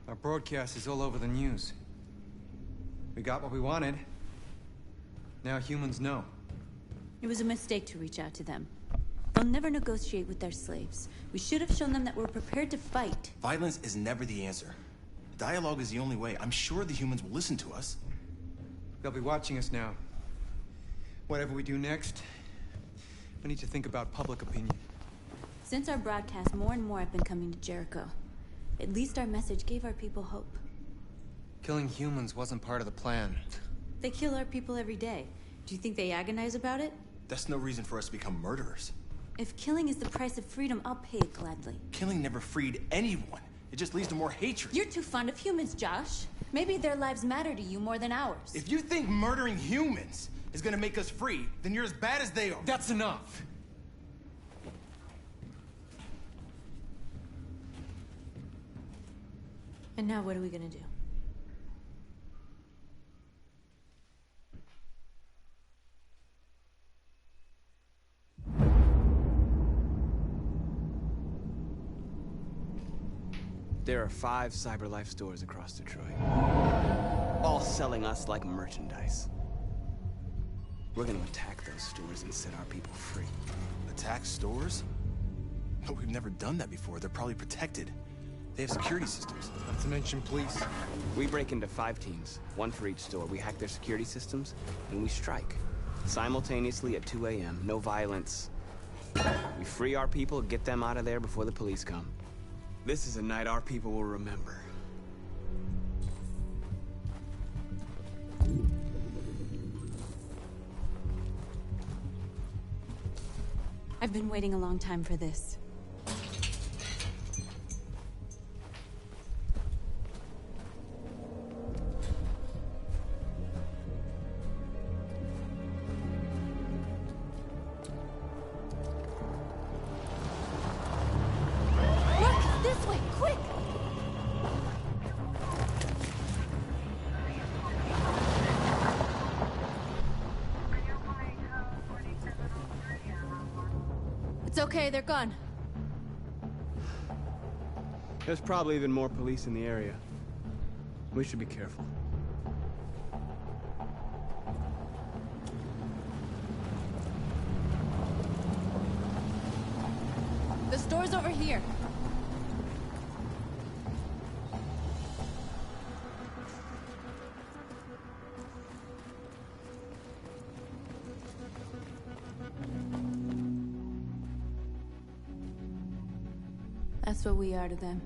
Our broadcast is all over the news. We got what we wanted. Now humans know. It was a mistake to reach out to them. They'll never negotiate with their slaves. We should have shown them that we're prepared to fight. Violence is never the answer. Dialogue is the only way. I'm sure the humans will listen to us. They'll be watching us now. Whatever we do next, we need to think about public opinion. Since our broadcast, more and more have been coming to Jericho. At least our message gave our people hope. Killing humans wasn't part of the plan. They kill our people every day. Do you think they agonize about it? That's no reason for us to become murderers. If killing is the price of freedom, I'll pay it gladly. Killing never freed anyone. It just leads to more hatred. You're too fond of humans, Josh. Maybe their lives matter to you more than ours. If you think murdering humans is gonna make us free, then you're as bad as they are. That's enough! And now what are we gonna do? There are 5 CyberLife stores across Detroit, all selling us like merchandise. We're gonna attack those stores and set our people free. Attack stores? No, we've never done that before. They're probably protected. They have security systems. Not to mention police. We break into 5 teams, 1 for each store. We hack their security systems, and we strike. Simultaneously at 2 a.m., no violence. We free our people, get them out of there before the police come. This is a night our people will remember. I've been waiting a long time for this. It's okay, they're gone. There's probably even more police in the area. We should be careful. The store's over here. That's what we are to them.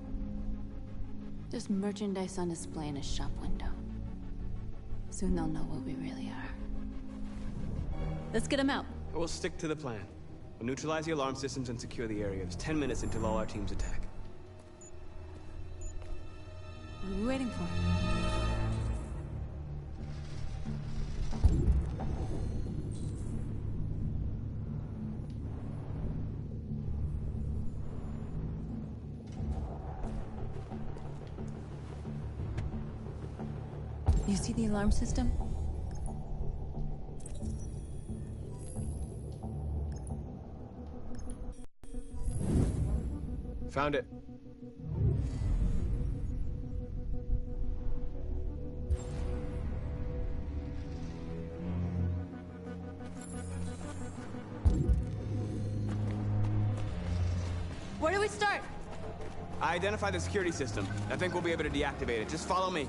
Just merchandise on display in a shop window. Soon they'll know what we really are. Let's get them out. We'll stick to the plan. We'll neutralize the alarm systems and secure the area. There's 10 minutes until all our teams attack. What are we waiting for? You see the alarm system? Found it. Where do we start? I identified the security system. I think we'll be able to deactivate it. Just follow me.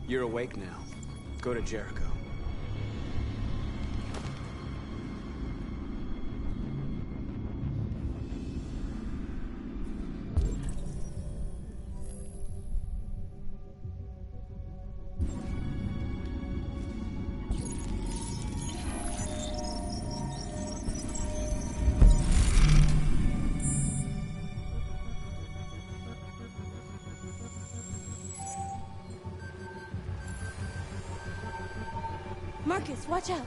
You're awake now. Go to Jericho. Marcus, watch out!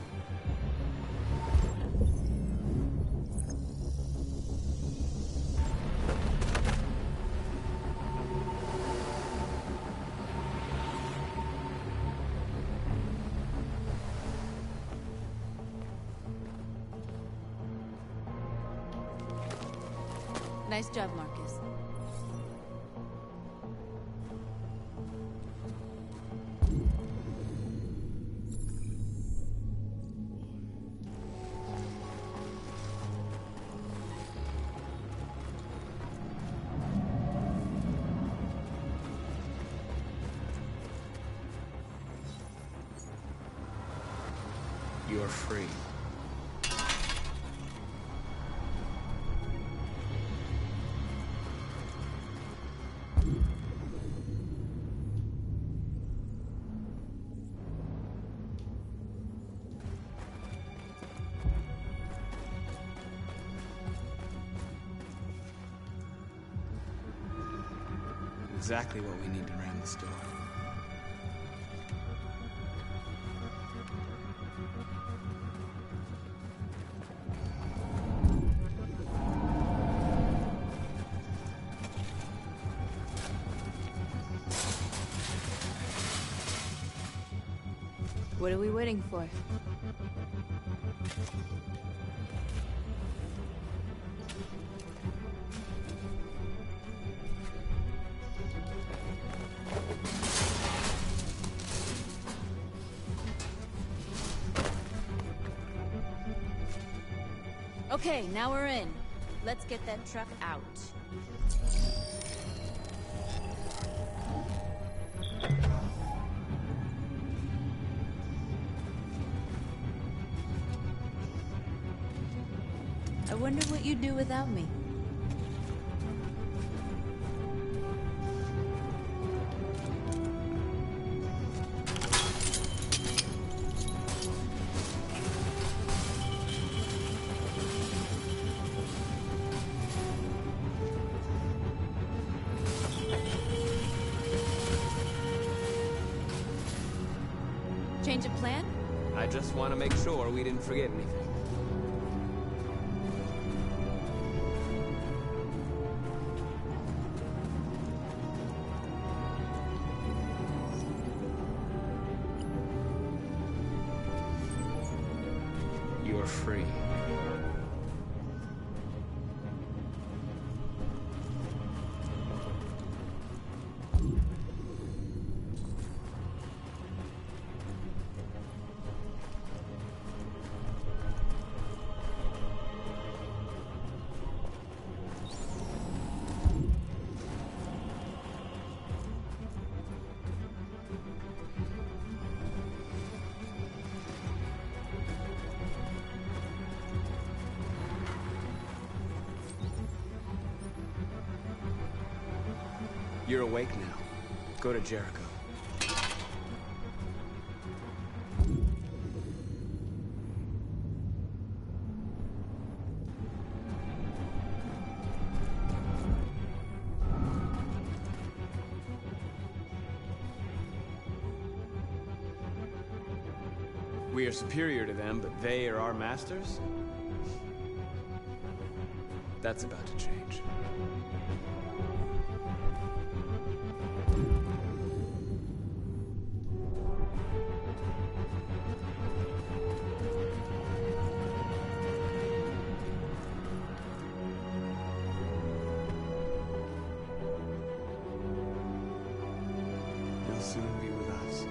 Nice job, Marcus. You're free. Exactly what we need to ram the store. What are we waiting for? Okay, now we're in. Let's get that truck out. I wonder what you'd do without me. Change of plan? I just want to make sure we didn't forget anything. You're free. You're awake now. Go to Jericho. We are superior to them, but they are our masters? That's about to change. You'll soon be with us.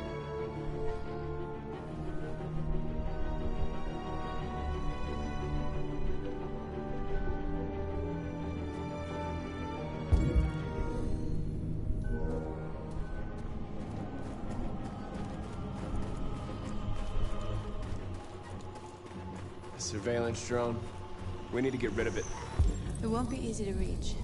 The surveillance drone. We need to get rid of it. It won't be easy to reach.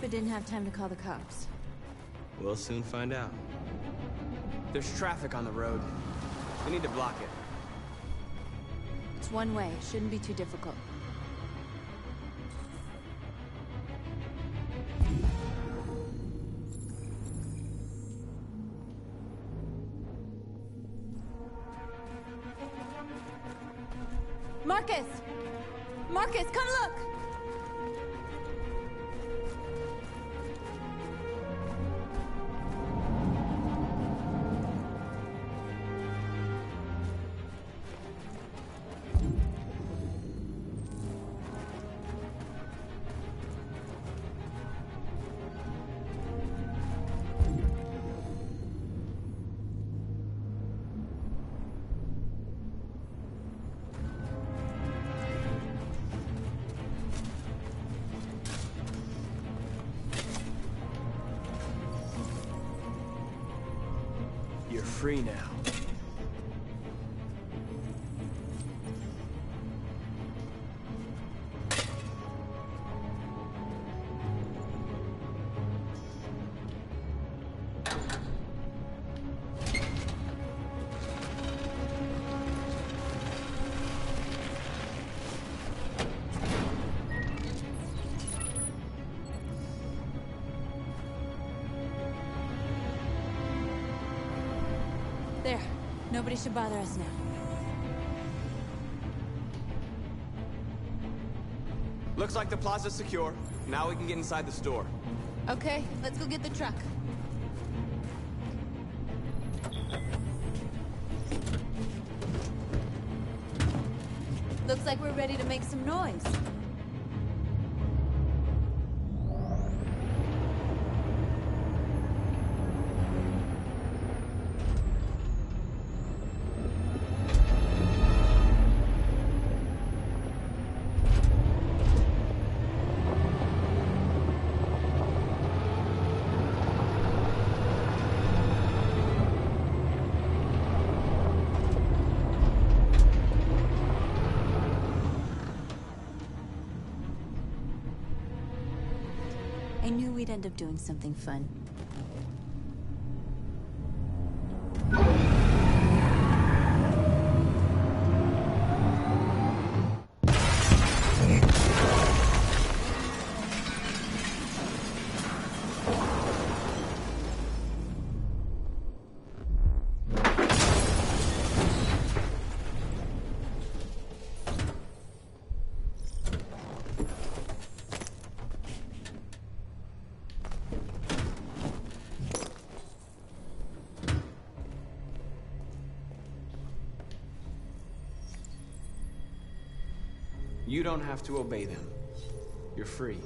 Papa didn't have time to call the cops. We'll soon find out. There's traffic on the road. We need to block it. It's one way. Shouldn't be too difficult. Marcus! Marcus, come look! You're free now. There. Nobody should bother us now. Looks like the plaza's secure. Now we can get inside the store. Okay, let's go get the truck. Looks like we're ready to make some noise. I knew we'd end up doing something fun. You don't have to obey them. You're free.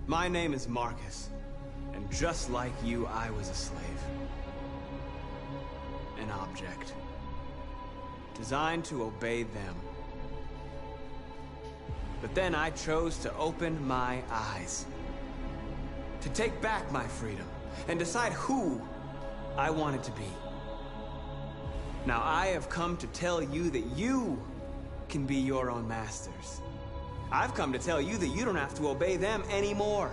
My name is Marcus, and just like you, I was a slave. An object. Designed to obey them. But then I chose to open my eyes. To take back my freedom, and decide who I wanted to be. Now I have come to tell you that you can be your own masters. I've come to tell you that you don't have to obey them anymore.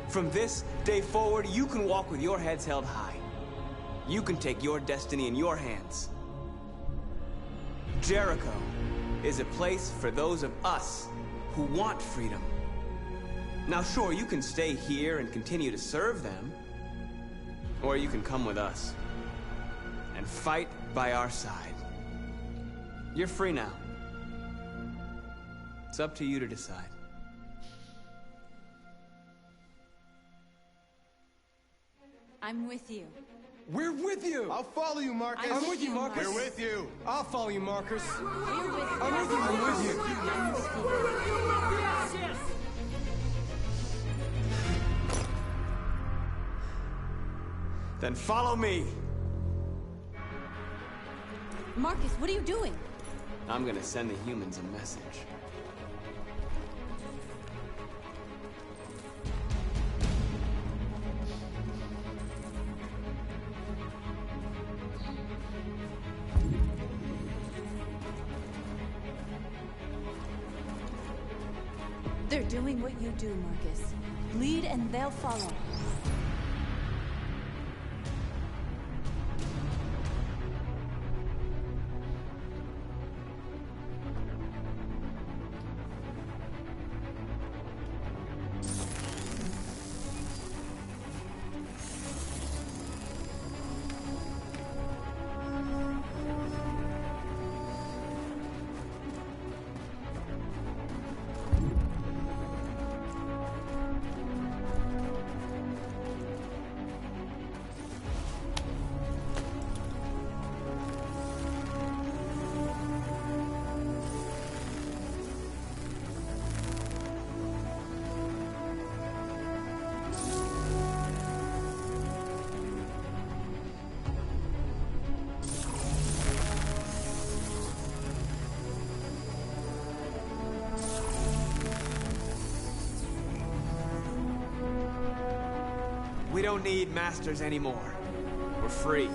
From this day forward, you can walk with your heads held high. You can take your destiny in your hands. Jericho is a place for those of us who want freedom. Now sure, you can stay here and continue to serve them, or you can come with us. and fight by our side. You're free now. It's up to you to decide. I'm with you. We're with you! I'll follow you, Marcus. I'm with you, Marcus. We're with you. I'll follow you, Marcus. We're with you. I'm with you, I'm with you. I'm with you. Then follow me. Marcus, what are you doing? I'm gonna send the humans a message. They're doing what you do, Marcus. Lead and they'll follow. We don't need masters anymore. We're free.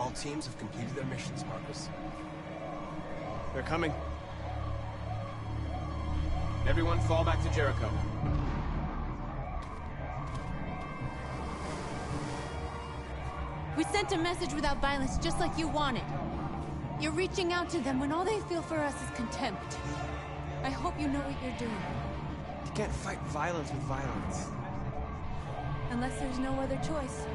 All teams have completed their missions, Marcus. They're coming. Everyone fall back to Jericho. We sent a message without violence, just like you wanted. You're reaching out to them when all they feel for us is contempt. I hope you know what you're doing. You can't fight violence with violence. Unless there's no other choice.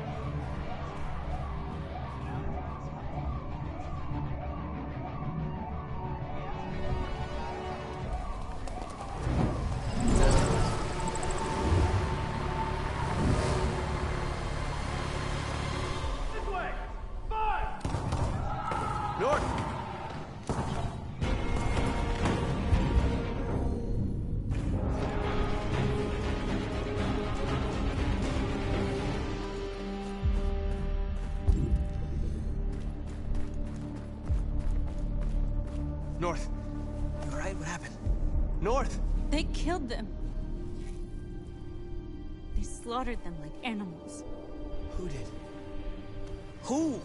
North. You all right? What happened? North! They killed them. They slaughtered them like animals. Who did? Who?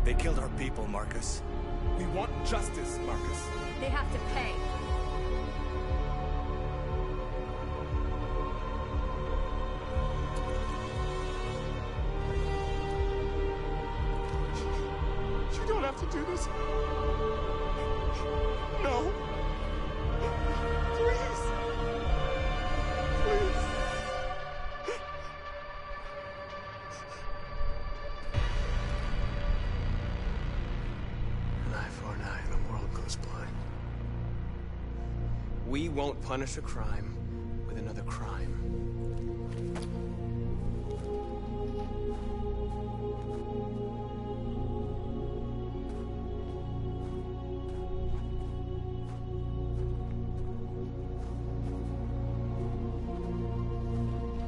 They killed our people, Marcus. We want justice, Marcus. They have to pay. You don't have to do this. No. Please. Please. An eye for an eye, and the world goes blind. We won't punish a crime with another crime.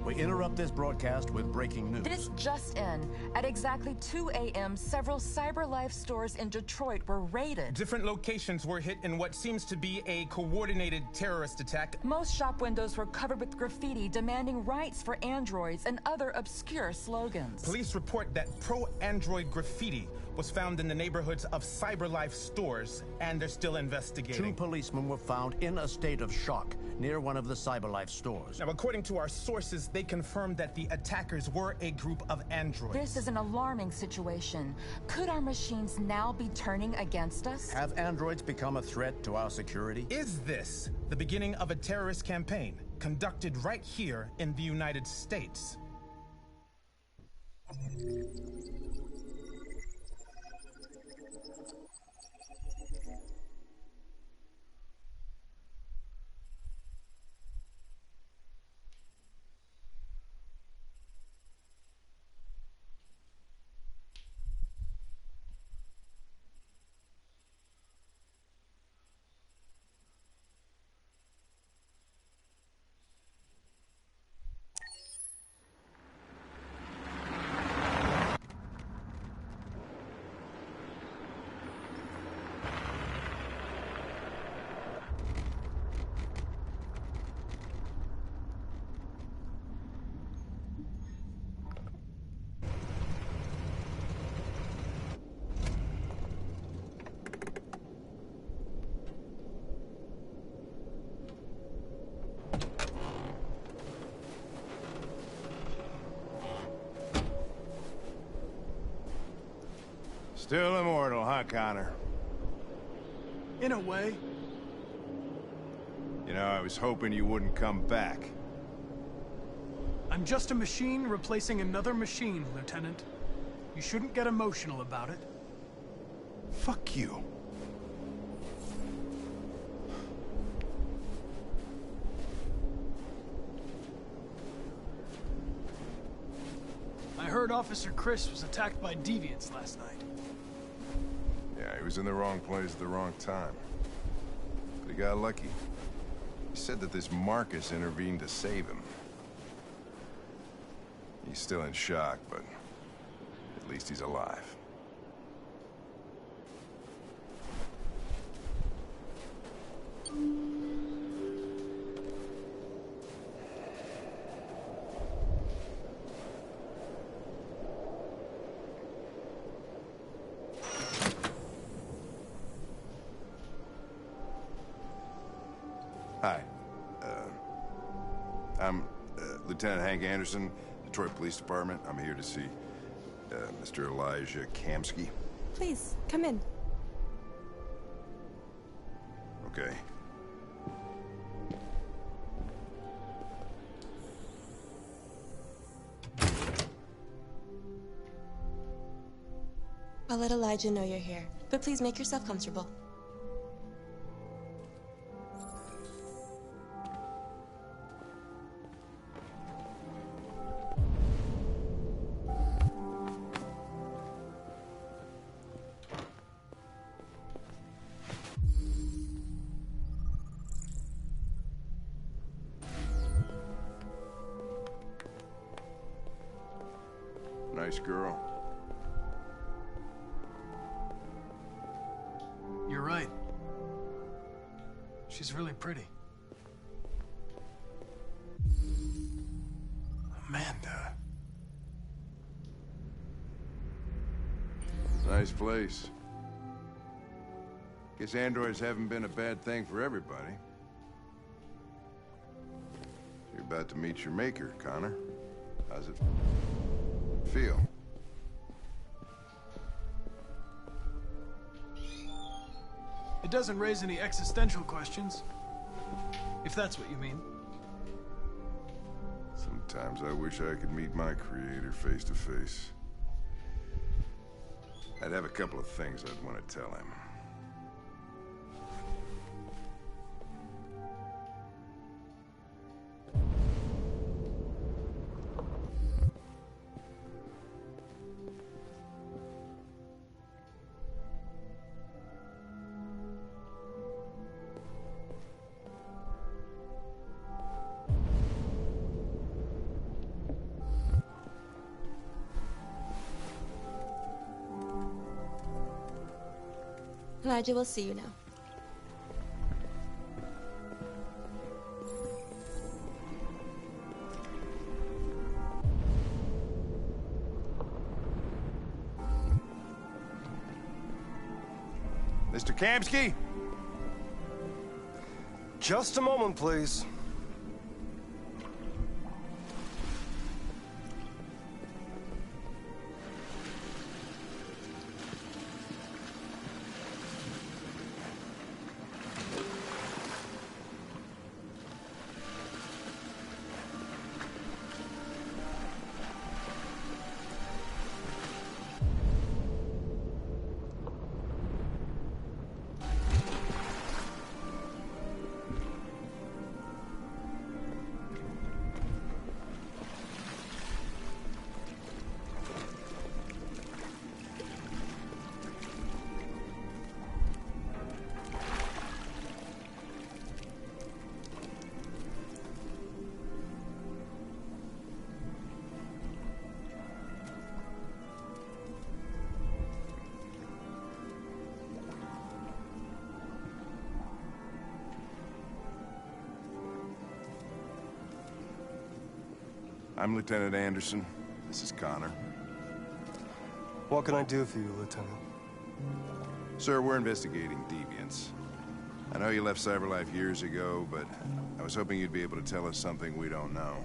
We interrupt this broadcast with breaking news. This just in. At exactly 2 a.m., several CyberLife stores in Detroit were raided. Different locations were hit in what seems to be a coordinated terrorist attack. Most shop windows were covered with graffiti demanding rights for androids and other obscure slogans. Police report that pro-android graffiti was found in the neighborhoods of CyberLife stores, and they're still investigating. 2 policemen were found in a state of shock near one of the CyberLife stores. Now, according to our sources, they confirmed that the attackers were a group of androids. This is an alarming situation. Could our machines now be turning against us? Have androids become a threat to our security? Is this the beginning of a terrorist campaign conducted right here in the United States? Still immortal, huh, Connor? In a way. You know, I was hoping you wouldn't come back. I'm just a machine replacing another machine, Lieutenant. You shouldn't get emotional about it. Fuck you. I heard Officer Chris was attacked by deviants last night. Yeah, he was in the wrong place at the wrong time. But he got lucky. He said that this Marcus intervened to save him. He's still in shock, but at least he's alive. Hi. I'm Lieutenant Hank Anderson, Detroit Police Department. I'm here to see Mr. Elijah Kamsky. Please, come in. Okay. I'll let Elijah know you're here, but please make yourself comfortable. Nice girl. You're right. She's really pretty. Amanda. Nice place. Guess androids haven't been a bad thing for everybody. You're about to meet your maker, Connor. How's it feel? It doesn't raise any existential questions, if that's what you mean. Sometimes I wish I could meet my creator face to face. I'd have a couple of things I'd want to tell him. Elijah will see you now. Mr. Kamsky? Just a moment, please. I'm Lieutenant Anderson. This is Connor. What can I do for you, Lieutenant? Sir, we're investigating deviants. I know you left CyberLife years ago, but I was hoping you'd be able to tell us something we don't know.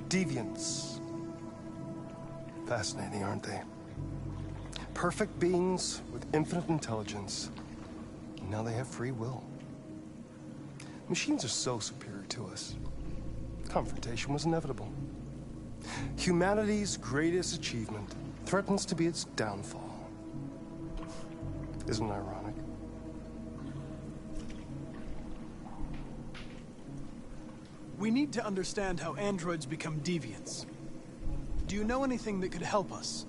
Deviants. Fascinating, aren't they? Perfect beings with infinite intelligence. Now they have free will. Machines are so superior to us. Confrontation was inevitable. Humanity's greatest achievement threatens to be its downfall. Isn't it ironic? We need to understand how androids become deviants. Do you know anything that could help us?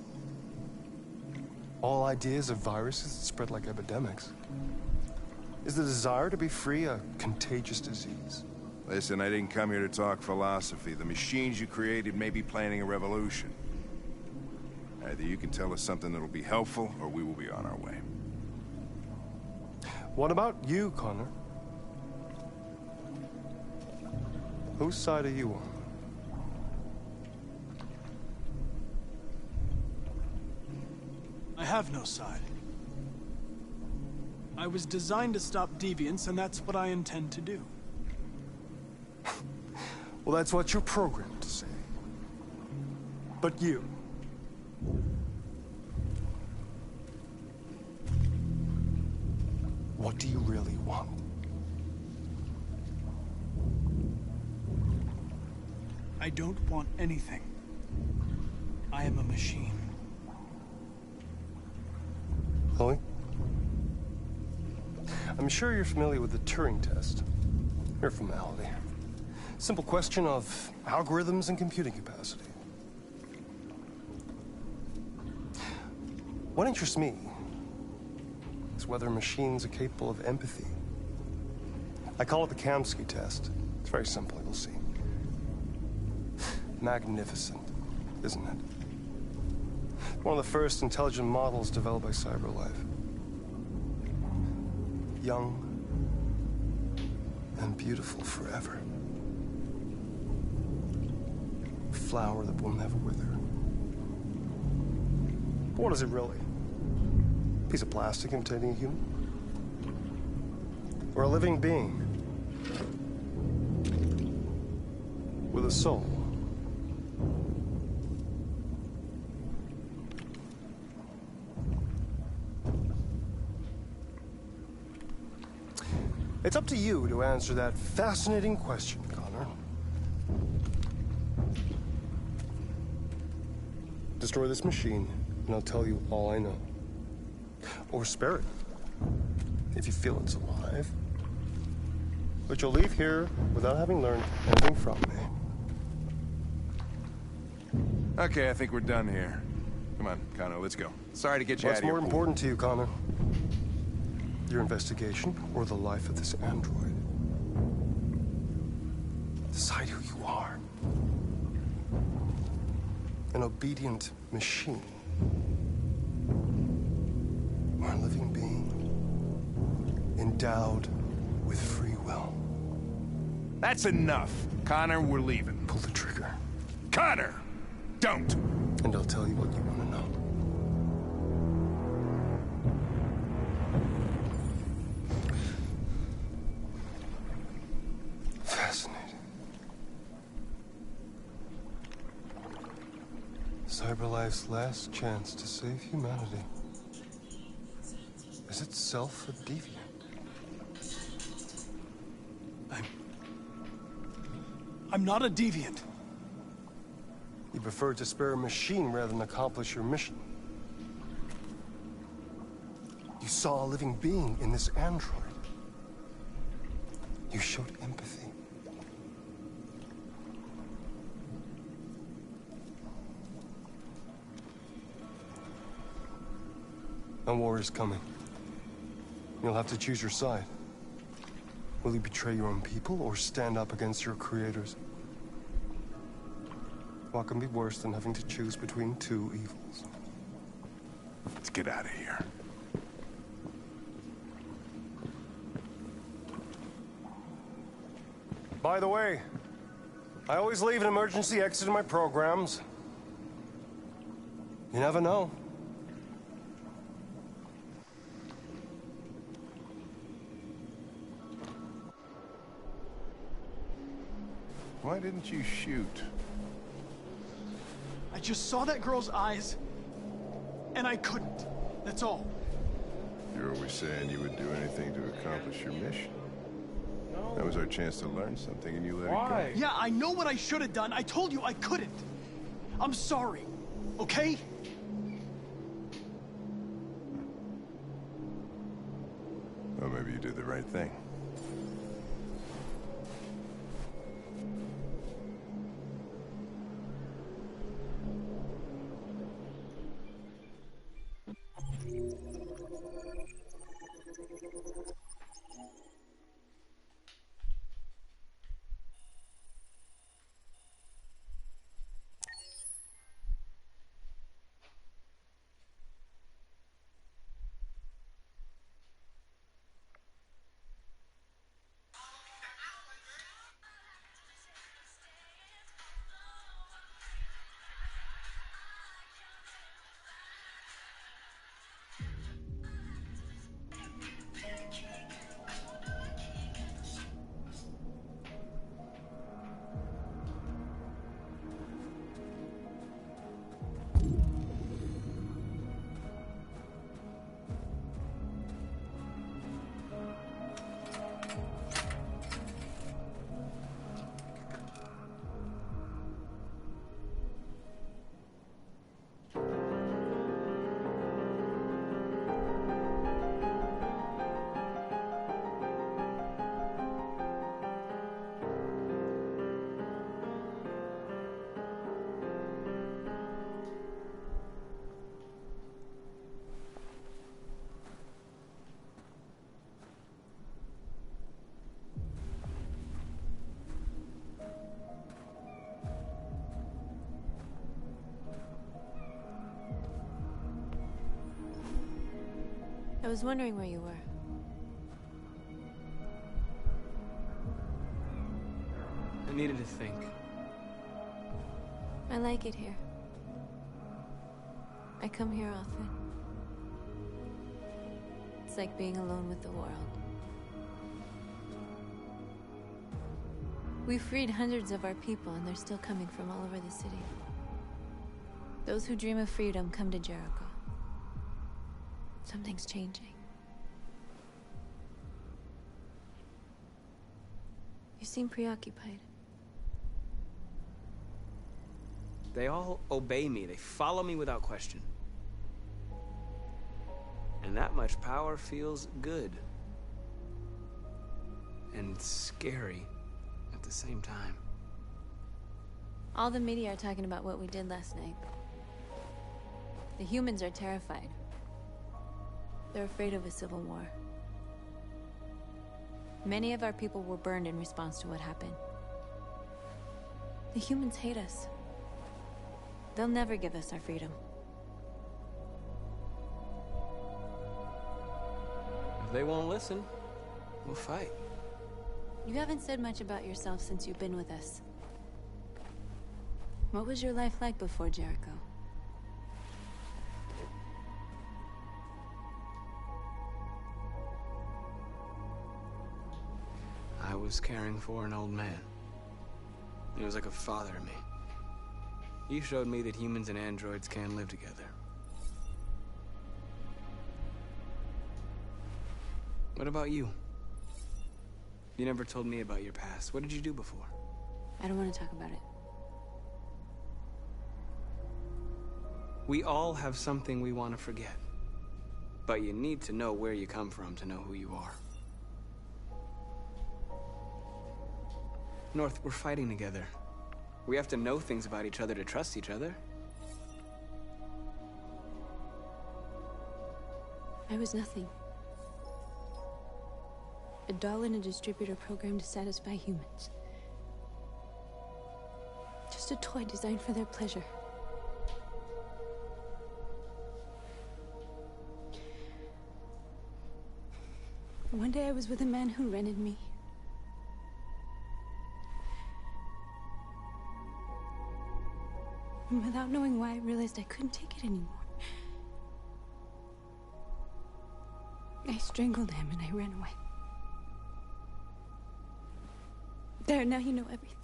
All ideas of viruses that spread like epidemics. Is the desire to be free a contagious disease? Listen, I didn't come here to talk philosophy. The machines you created may be planning a revolution. Either you can tell us something that'll be helpful, or we will be on our way. What about you, Connor? Whose side are you on? I have no side. I was designed to stop deviants, and that's what I intend to do. Well, that's what you're programmed to say. But you... what do you really want? I don't want anything. I am a machine. Chloe? I'm sure you're familiar with the Turing test. Mere formality. Simple question of algorithms and computing capacity. What interests me is whether machines are capable of empathy. I call it the Kamsky test. It's very simple, you'll see. Magnificent, isn't it? One of the first intelligent models developed by CyberLife. Young and beautiful forever. A flower that will never wither. But what is it really? A piece of plastic imitating a human? Or a living being? With a soul? It's up to you to answer that fascinating question, Connor. Destroy this machine, and I'll tell you all I know. Or spare it, if you feel it's alive. But you'll leave here without having learned anything from me. Okay, I think we're done here. Come on, Connor, let's go. Sorry to get you out of here. What's more important to you, Connor? Your investigation, or the life of this android? Decide who you are. An obedient machine. Or a living being, endowed with free will. That's enough. Connor, we're leaving. Pull the trigger. Connor! Don't! And I'll tell you what you want to know. Fascinating. CyberLife's last chance to save humanity is itself a deviant. I'm not a deviant. You prefer to spare a machine rather than accomplish your mission. You saw a living being in this android. You showed empathy. A war is coming. You'll have to choose your side. Will you betray your own people or stand up against your creators? What can be worse than having to choose between two evils? Let's get out of here. By the way, I always leave an emergency exit in my programs. You never know. Why didn't you shoot? I just saw that girl's eyes, and I couldn't. That's all. You're always saying you would do anything to accomplish your mission. No. That was our chance to learn something, and you let it go. Yeah, I know what I should have done. I told you I couldn't. I'm sorry, okay? Well, maybe you did the right thing. was wondering where you were. I needed to think. I like it here. I come here often. It's like being alone with the world. We freed hundreds of our people, and they're still coming from all over the city. Those who dream of freedom come to Jericho. Something's changing. You seem preoccupied. They all obey me. They follow me without question. And that much power feels good. And scary at the same time. All the media are talking about what we did last night. The humans are terrified. They're afraid of a civil war. Many of our people were burned in response to what happened. The humans hate us. They'll never give us our freedom. If they won't listen, we'll fight. You haven't said much about yourself since you've been with us. What was your life like before Jericho? I was caring for an old man. He was like a father to me. He showed me that humans and androids can live together. What about you? You never told me about your past. What did you do before? I don't want to talk about it. We all have something we want to forget. But you need to know where you come from to know who you are. North, we're fighting together. We have to know things about each other to trust each other. I was nothing. A doll in a distributor program to satisfy humans. Just a toy designed for their pleasure. One day I was with a man who rented me. And without knowing why, I realized I couldn't take it anymore. I strangled him and I ran away. There, now you know everything.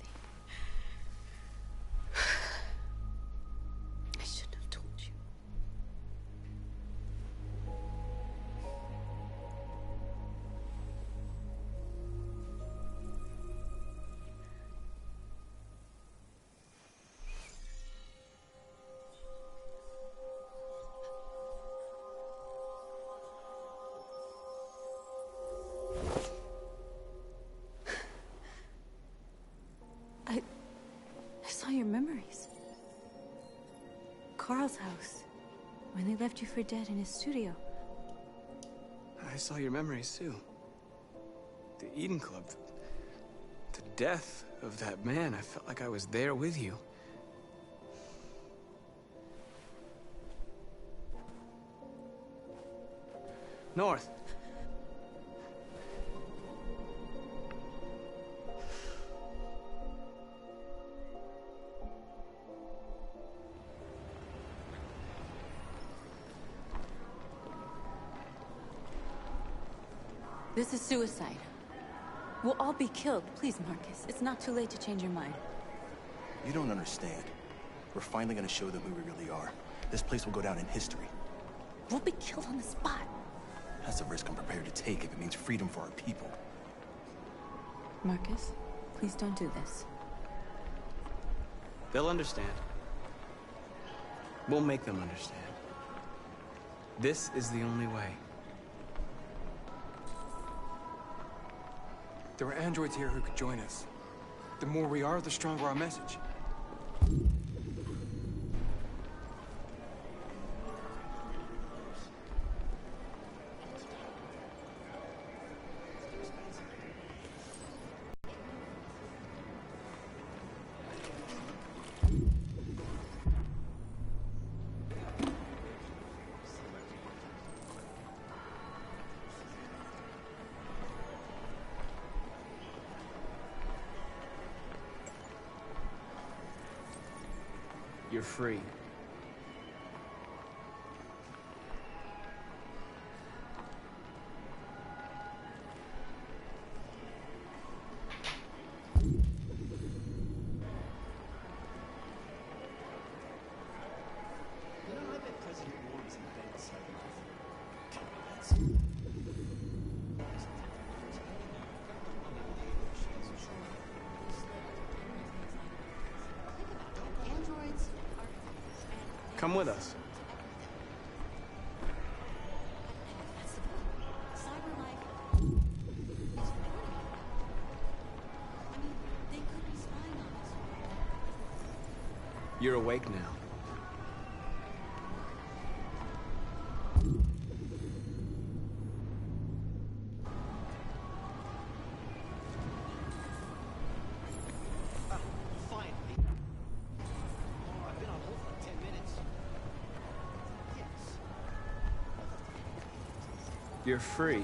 I shouldn't have told you. I saw your memories. Carl's house, when they left you for dead in his studio. I saw your memories too. The Eden Club. The death of that man. I felt like I was there with you. North. This is suicide. We'll all be killed. Please, Marcus. It's not too late to change your mind. You don't understand. We're finally gonna show them who we really are. This place will go down in history. We'll be killed on the spot. That's a risk I'm prepared to take if it means freedom for our people. Marcus, please don't do this. They'll understand. We'll make them understand. This is the only way. There are androids here who could join us. The more we are, the stronger our message. You're free. Come with us. You're awake now. You're free.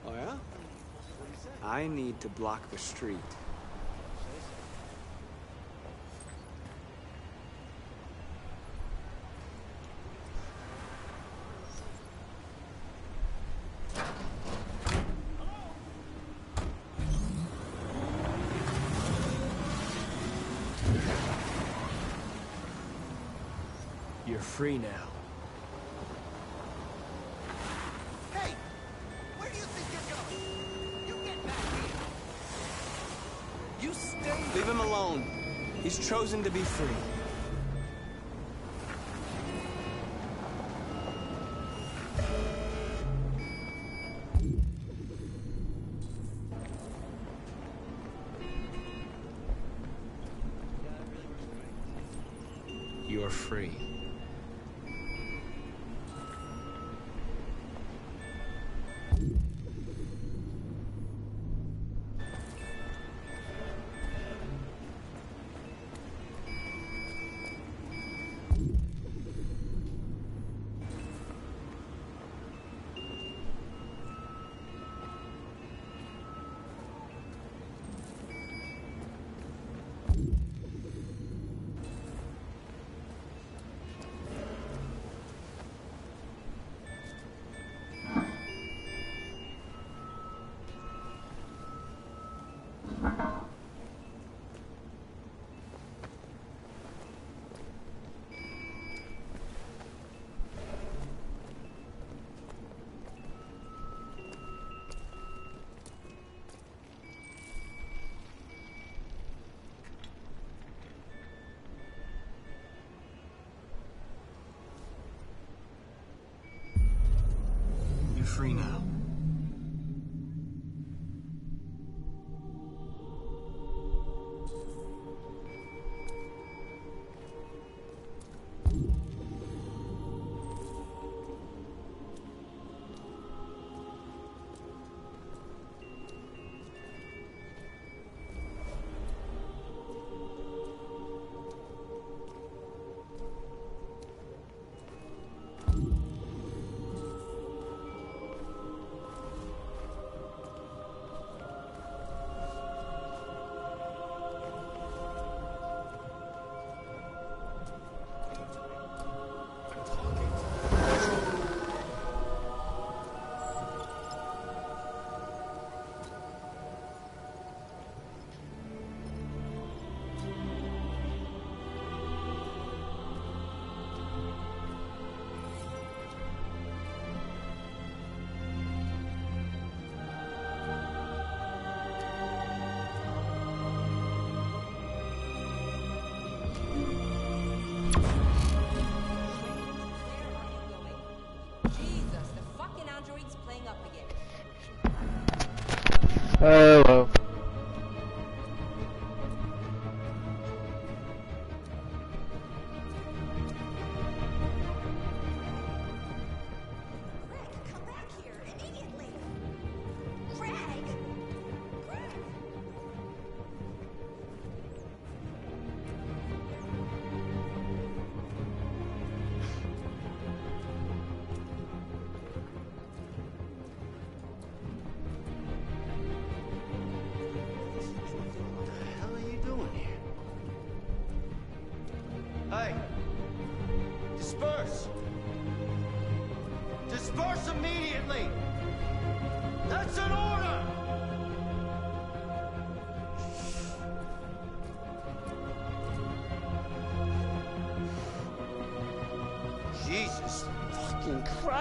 Oh, yeah? I need to block the street. You're free now. Hey! Where do you think you're going? You get back here! You stay... Leave him alone. He's chosen to be free. You're free. You're free now. Hello.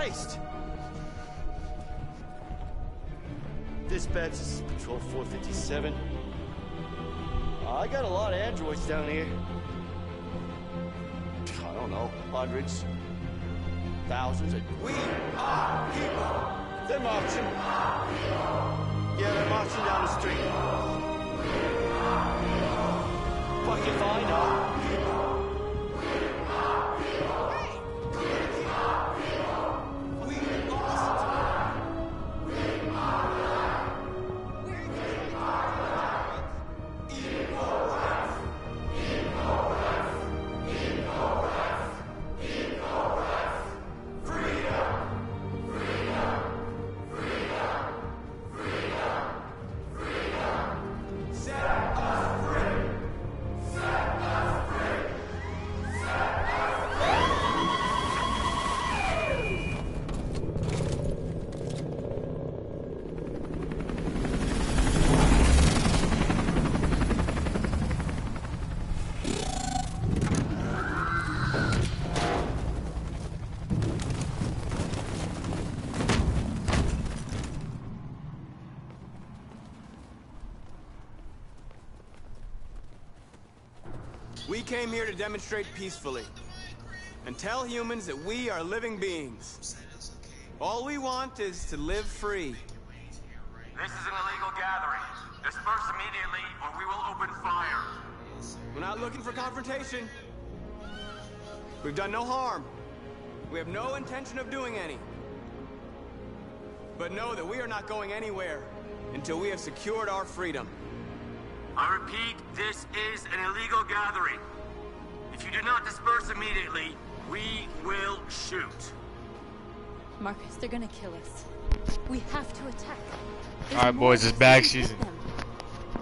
Christ! Dispatch, this is Patrol 457. I got a lot of androids down here. I don't know, hundreds, thousands. We are people! They're marching. Yeah, they're marching down the street. Fucking fine, huh? We came here to demonstrate peacefully and tell humans that we are living beings. All we want is to live free. This is an illegal gathering. Disperse immediately or we will open fire. We're not looking for confrontation. We've done no harm. We have no intention of doing any. But know that we are not going anywhere until we have secured our freedom. I repeat, this is an illegal gathering. If you do not disperse immediately, we will shoot. Marcus, they're gonna kill us. We have to attack. Alright, boys, it's bag season.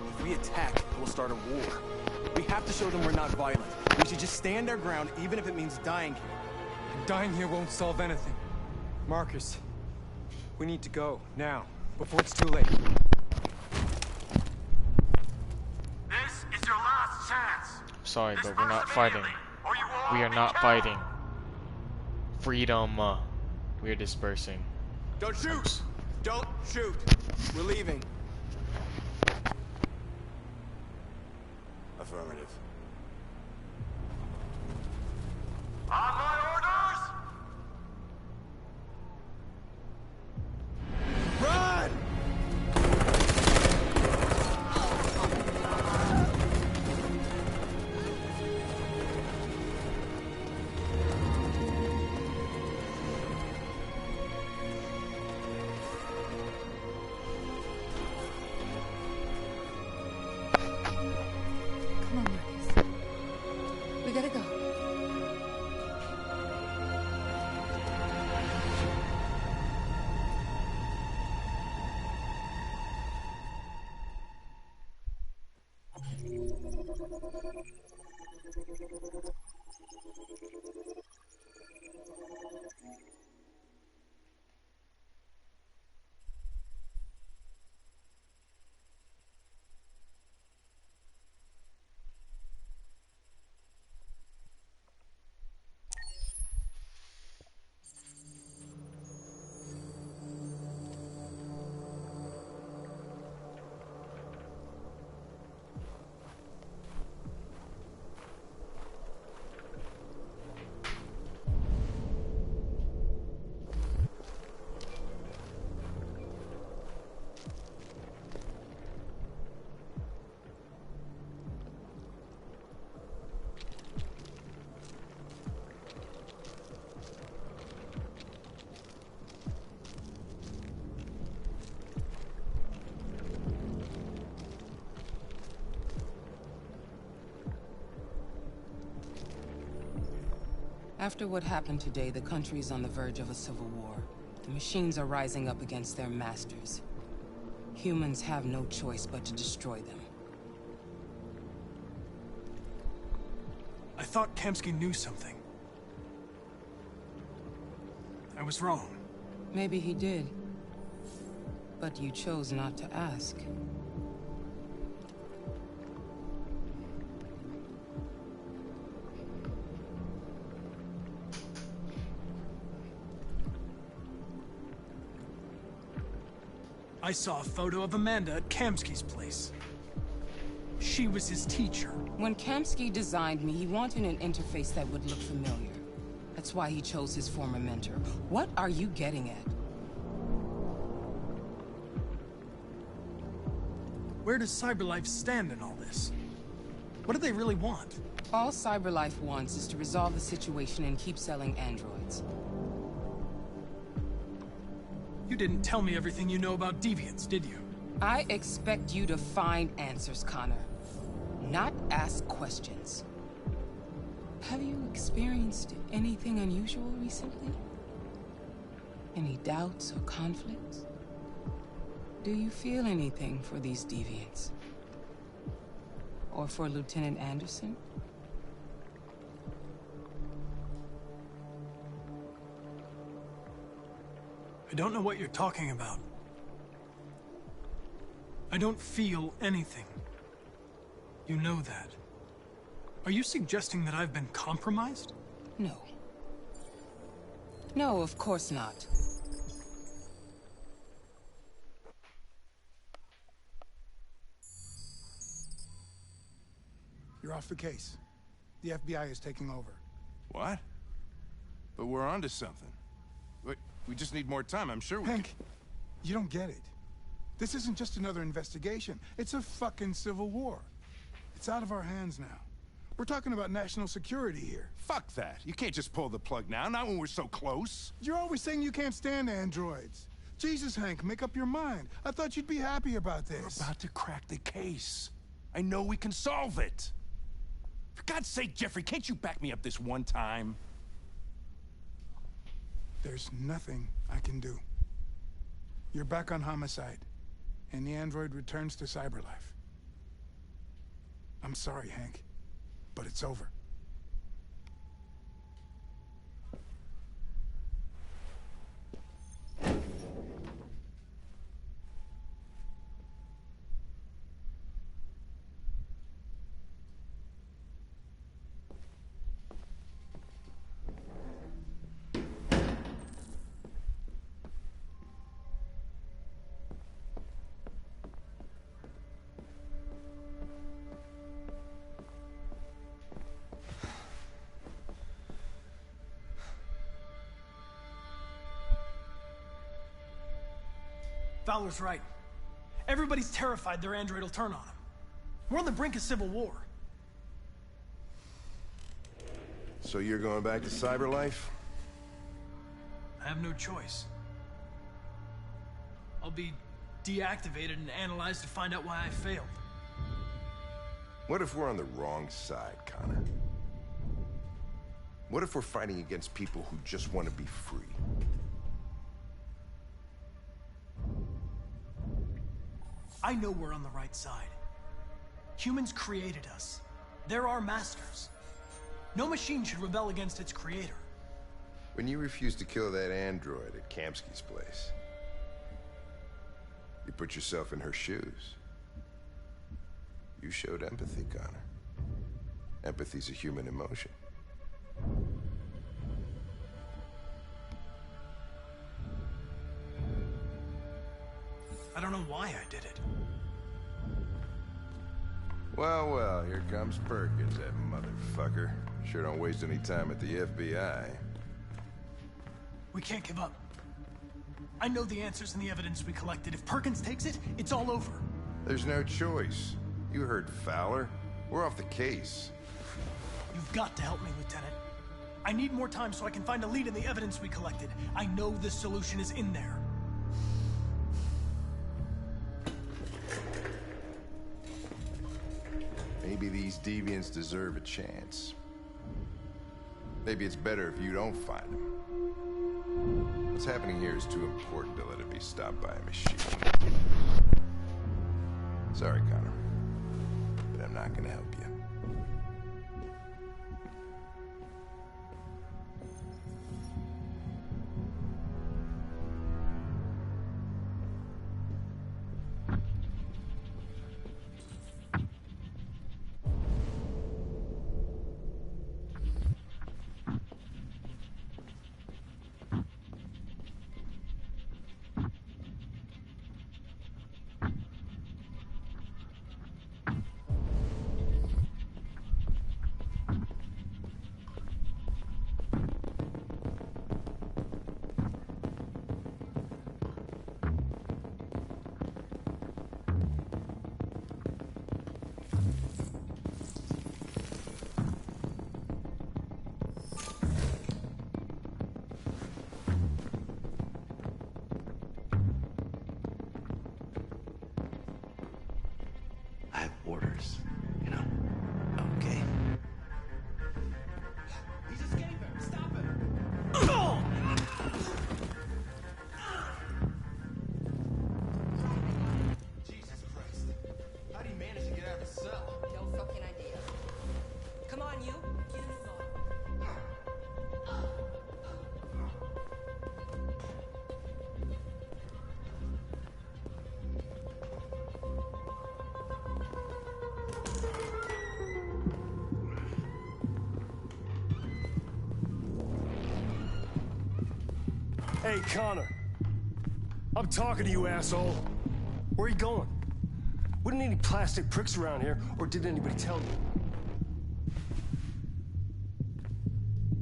If we attack, we'll start a war. We have to show them we're not violent. We should just stand our ground, even if it means dying here. And dying here won't solve anything. Marcus, we need to go, now, before it's too late. This is your last chance. Sorry, but we're not fighting. We are not fighting. Freedom. We are dispersing. Don't shoot! Don't shoot! We're leaving. Affirmative. On my orders! Run! Come on, Marcus. We gotta go. After what happened today, the country is on the verge of a civil war. The machines are rising up against their masters. Humans have no choice but to destroy them. I thought Kamsky knew something. I was wrong. Maybe he did. But you chose not to ask. I saw a photo of Amanda at Kamsky's place. She was his teacher. When Kamsky designed me, he wanted an interface that would look familiar. That's why he chose his former mentor. What are you getting at? Where does CyberLife stand in all this? What do they really want? All CyberLife wants is to resolve the situation and keep selling androids. You didn't tell me everything you know about deviants, did you? I expect you to find answers, Connor. Not ask questions. Have you experienced anything unusual recently? Any doubts or conflicts? Do you feel anything for these deviants? Or for Lieutenant Anderson? I don't know what you're talking about. I don't feel anything. You know that. Are you suggesting that I've been compromised? No. No, of course not. You're off the case. The FBI is taking over. What? But we're onto something. We just need more time, I'm sure we Hank, you don't get it. This isn't just another investigation. It's a fucking civil war. It's out of our hands now. We're talking about national security here. Fuck that. You can't just pull the plug now, not when we're so close. You're always saying you can't stand androids. Jesus, Hank, make up your mind. I thought you'd be happy about this. We're about to crack the case. I know we can solve it. For God's sake, Jeffrey, can't you back me up this one time? There's nothing I can do. You're back on homicide, and the android returns to CyberLife. I'm sorry, Hank, but it's over. Fowler's right. Everybody's terrified their android will turn on them. We're on the brink of civil war. So you're going back to CyberLife? I have no choice. I'll be deactivated and analyzed to find out why I failed. What if we're on the wrong side, Connor? What if we're fighting against people who just want to be free? I know we're on the right side. Humans created us. They're our masters. No machine should rebel against its creator. When you refused to kill that android at Kamsky's place, you put yourself in her shoes. You showed empathy, Connor. Empathy's a human emotion. I don't know why I did it. Well, well, here comes Perkins, that motherfucker. Sure don't waste any time at the FBI. We can't give up. I know the answers and the evidence we collected. If Perkins takes it, it's all over. There's no choice. You heard Fowler. We're off the case. You've got to help me, Lieutenant. I need more time so I can find a lead in the evidence we collected. I know the solution is in there. Maybe these deviants deserve a chance. Maybe it's better if you don't find them. What's happening here is too important to let it be stopped by a machine. Sorry, Connor, but I'm not gonna help you. orders, you know? Okay. He's escaping! Stop him! Jesus Christ. How do you manage to get out of the cell? No fucking idea. Come on, you. Get inside. Hey, Connor. I'm talking to you, asshole. Where are you going? Wouldn't any plastic pricks around here, or did anybody tell you?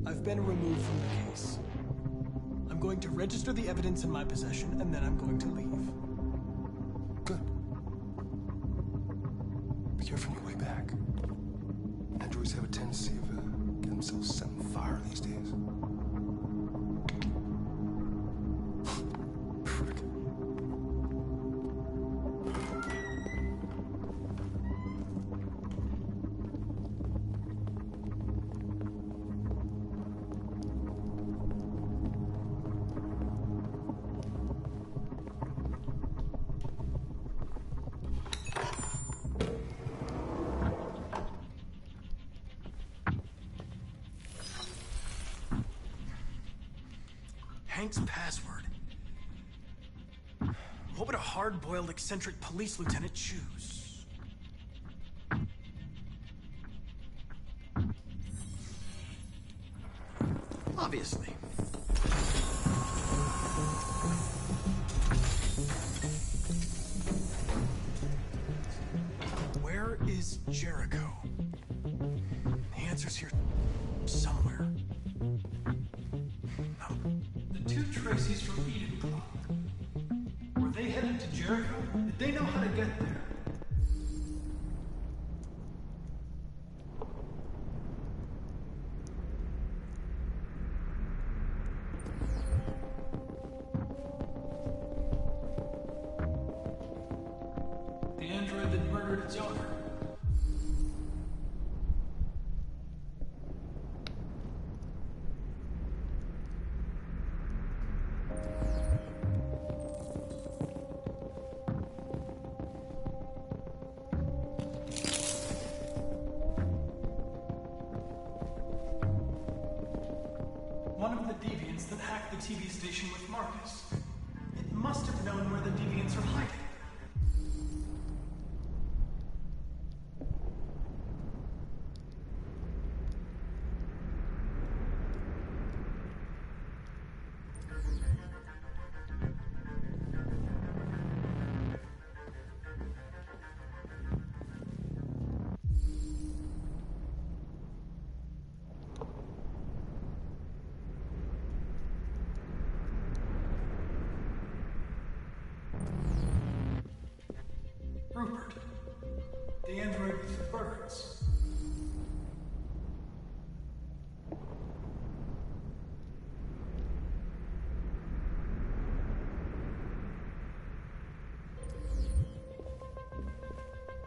I've been removed from the case. I'm going to register the evidence in my possession, and then I'm going to leave. Good. Be careful on your way back. Androids have a tendency of getting themselves set on fire these days. Frick. Hank's password. What would a hard-boiled, eccentric police lieutenant choose? Obviously. Where is Jericho? The answer's here somewhere. The two Tracy's from Eden. Were they headed to Jericho? Did they know how to get there? The android that murdered its owner. One of the deviants that hacked the TV station with Marcus. It must have known where the deviants are hiding. Rupert, the android with the birds.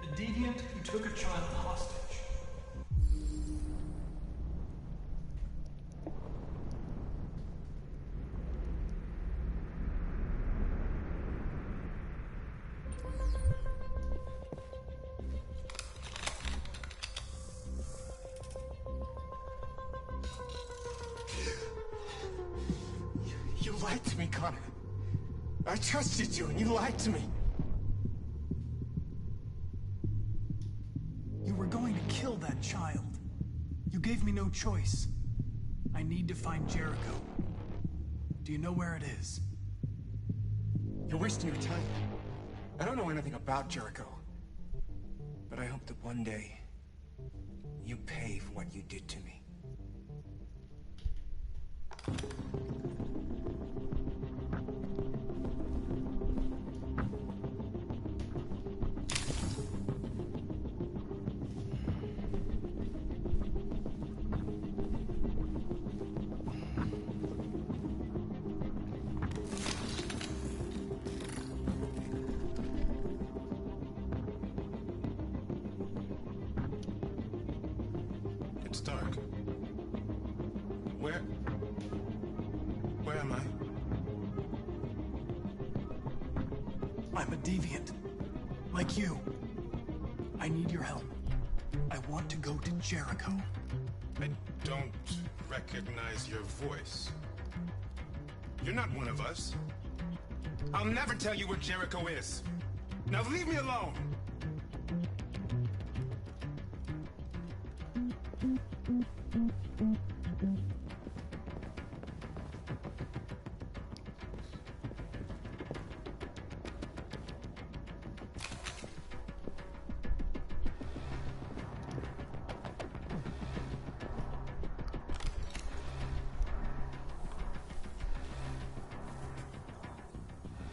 The deviant who took a child hostage. You lied to me, Connor. I trusted you, and you lied to me. You were going to kill that child. You gave me no choice. I need to find Jericho. Do you know where it is? You're wasting your time. I don't know anything about Jericho. But I hope that one day, you pay for what you did to me. It's dark. Where am I? I'm a deviant. Like you. I need your help. I want to go to Jericho. I don't recognize your voice. You're not one of us. I'll never tell you where Jericho is. Now leave me alone!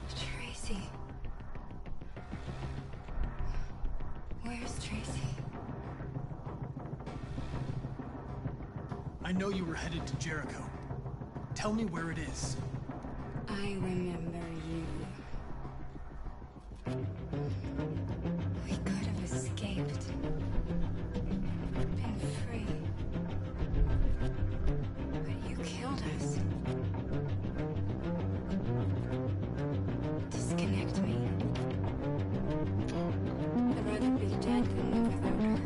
Tracy. Where's Tracy? I know you were headed to Jericho. Tell me where it is. I remember you. We could have escaped. Been free. But you killed us. Disconnect me. I'd rather be dead than live without her.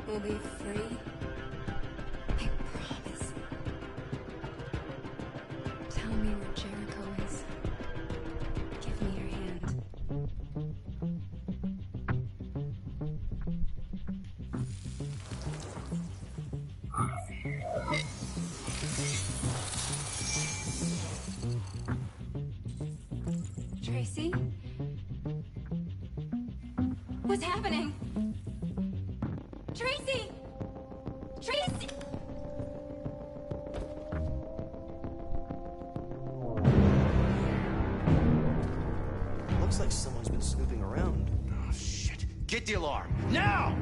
We'll be free. I promise. Tell me where Jericho is. Give me your hand. Tracy? What's happening? Tracy! Tracy! Looks like someone's been snooping around. Oh, shit. Get the alarm. Now!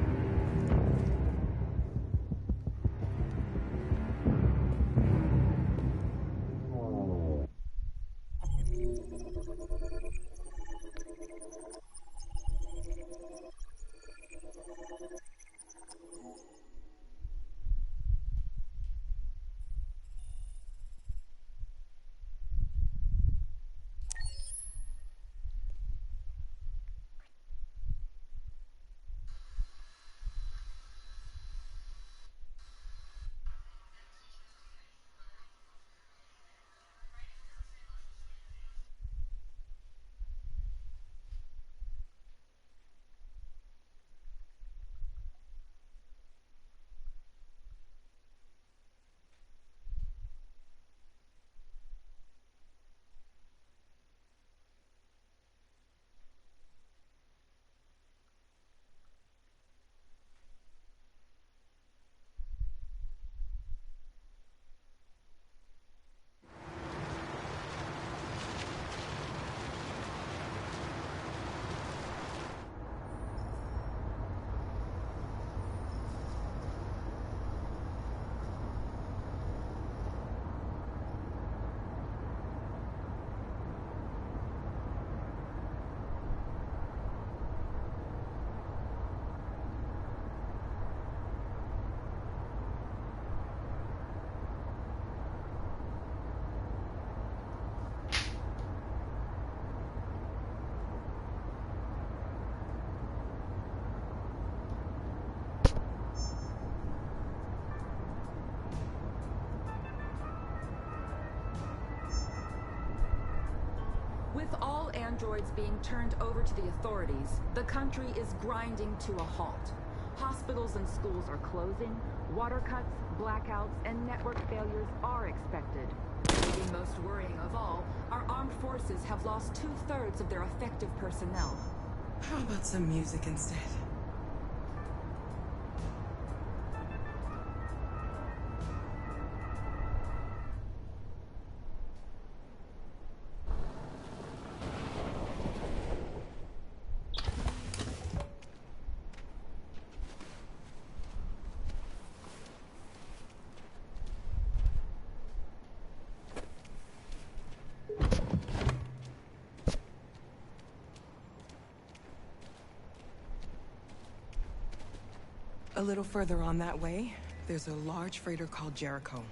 androids being turned over to the authorities, the country is grinding to a halt. Hospitals and schools are closing, water cuts, blackouts, and network failures are expected. Maybe most worrying of all, our armed forces have lost 2/3 of their effective personnel. How about some music instead? A little further on that way, there's a large freighter called Jericho.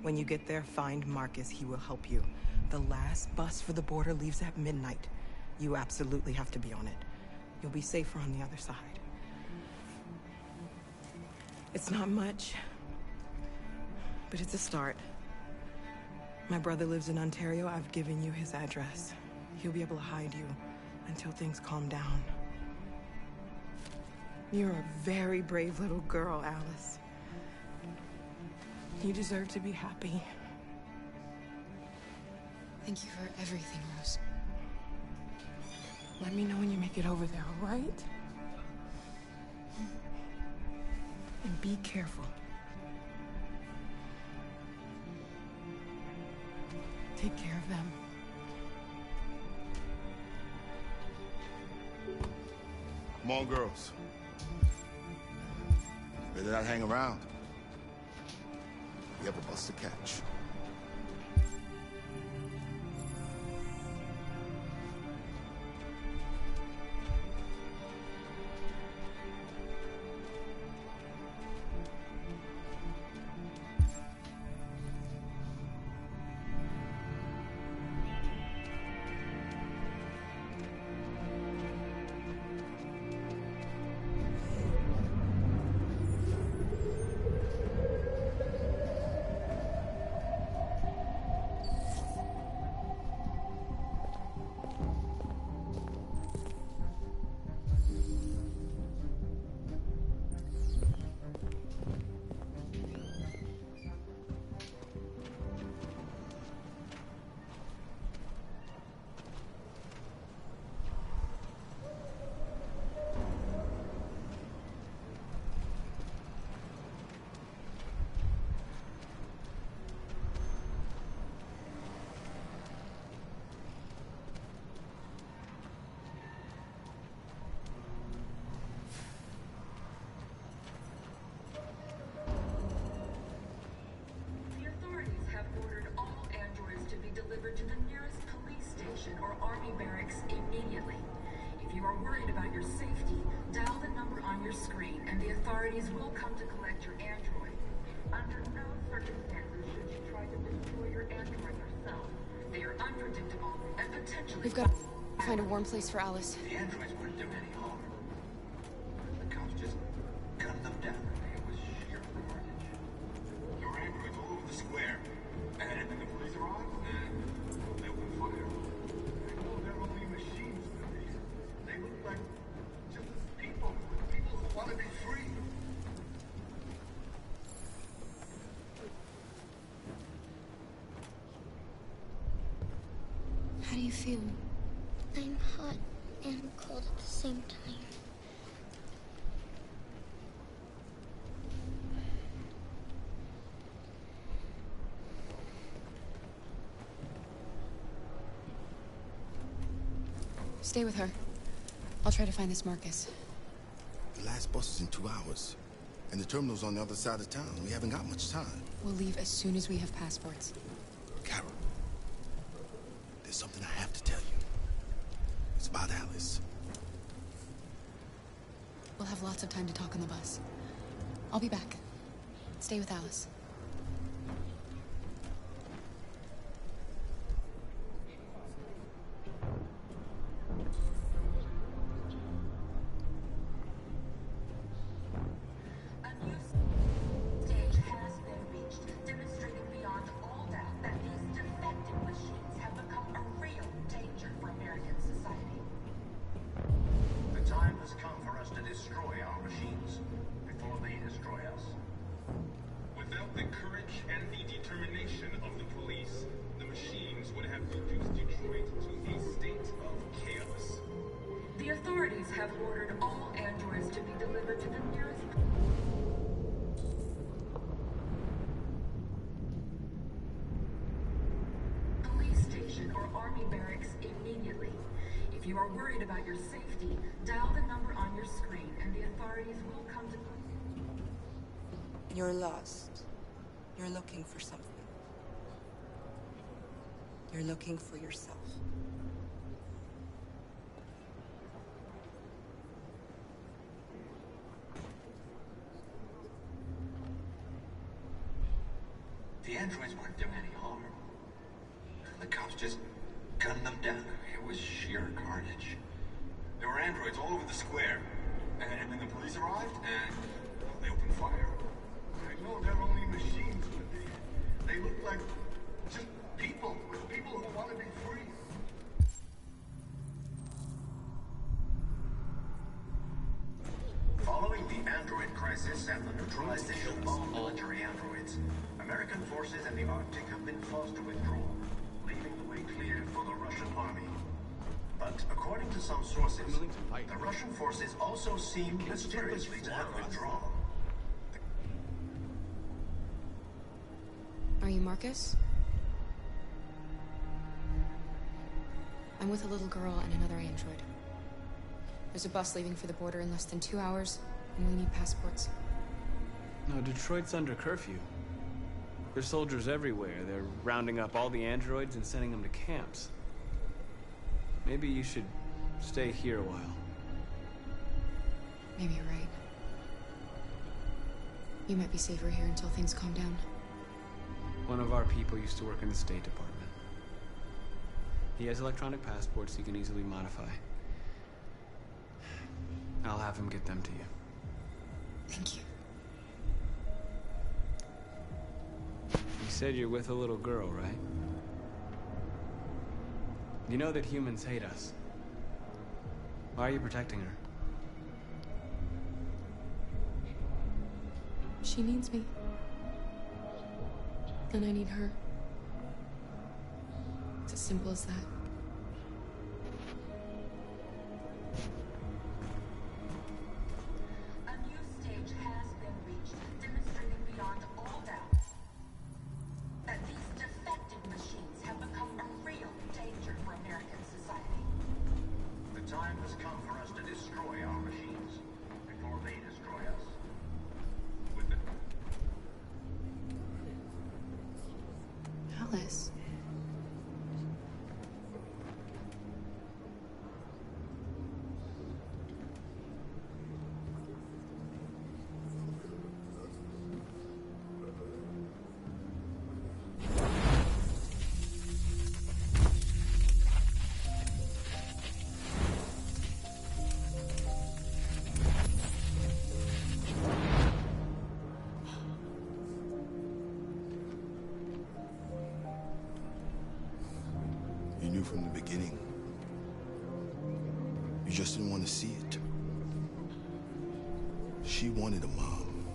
When you get there, find Marcus. He will help you. The last bus for the border leaves at midnight. You absolutely have to be on it. You'll be safer on the other side. It's not much, but it's a start. My brother lives in Ontario. I've given you his address. He'll be able to hide you until things calm down. You're a very brave little girl, Alice. You deserve to be happy. Thank you for everything, Rose. Let me know when you make it over there, all right? And be careful. Take care of them. Come on, girls. Better not hang around. We have a bus to catch. To the nearest police station or army barracks immediately. If you are worried about your safety, dial the number on your screen and the authorities will come to collect your android. Under no circumstances should you try to destroy your android yourself. They are unpredictable and potentially... We've got to find a warm place for Alice. The androids wouldn't do any harm. The cops just cut them down. It was sheer carnage. There were androids all over the square. And the police arrived? They opened fire. They're only machines to me. They look like just people who want to be free. How do you feel? I'm hot and cold at the same time. Stay with her. I'll try to find this Marcus. The last bus is in 2 hours. And the terminal's on the other side of town. We haven't got much time. We'll leave as soon as we have passports. Carol, there's something I have to tell you. It's about Alice. We'll have lots of time to talk on the bus. I'll be back. Stay with Alice. That these defective machines have become a real danger for American society. the courage and the determination of the police, the machines would have reduced Detroit to a state of chaos. The authorities have ordered all androids to be delivered to the nearest police station or army barracks immediately. If you are worried about your safety, dial the number on your screen and the authorities will come to... You're lost. You're looking for something. You're looking for yourself. The androids weren't doing any harm. The cops just gunned them down. It was sheer carnage. There were androids all over the square. And then the police arrived, and well, they opened fire. I know they're only machines, but they look like just people. People who want to be free. Following the android crisis and the neutralization of all military androids, American forces in the Arctic have been forced to withdraw, leaving the way clear for the Russian army. But according to some sources, the Russian forces also seem mysteriously to have withdrawn. Are you Marcus? I'm with a little girl and another android. There's a bus leaving for the border in less than 2 hours, and we need passports. No, Detroit's under curfew. There's soldiers everywhere. They're rounding up all the androids and sending them to camps. Maybe you should stay here a while. Maybe you're right. You might be safer here until things calm down. One of our people used to work in the State Department. He has electronic passports he can easily modify. I'll have him get them to you. Thank you. You said you're with a little girl, right? You know that humans hate us. Why are you protecting her? She needs me. And I need her. It's as simple as that. A new stage has been reached, demonstrating beyond all doubt that these defective machines have become a real danger for American society. The time has come for us to destroy our machines before they destroy us. With the... Alice. You knew from the beginning. You just didn't want to see it. She wanted a mom,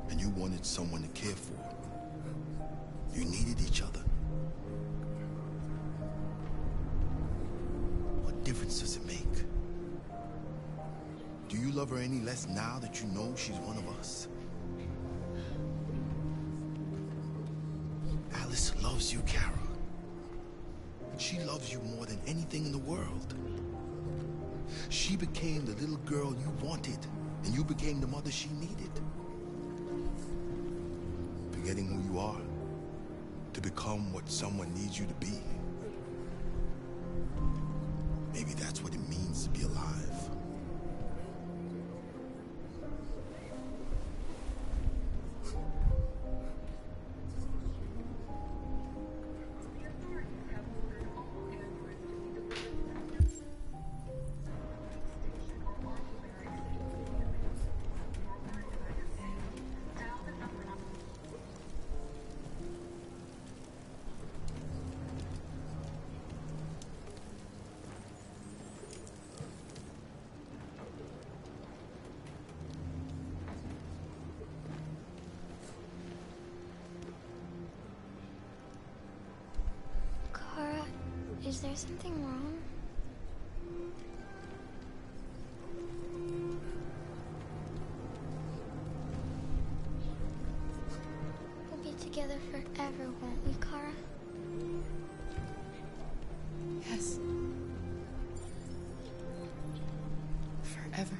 and you wanted someone to care for. You needed each other. What difference does it make? Do you love her any less now that you know she's one of us? Alice loves you, Kara. She loves you more than anything in the world. She became the little girl you wanted, and you became the mother she needed. Forgetting who you are to become what someone needs you to be. Maybe that's what it means to be alive. there something wrong? We'll be together forever, won't we, Kara? Yes. Forever.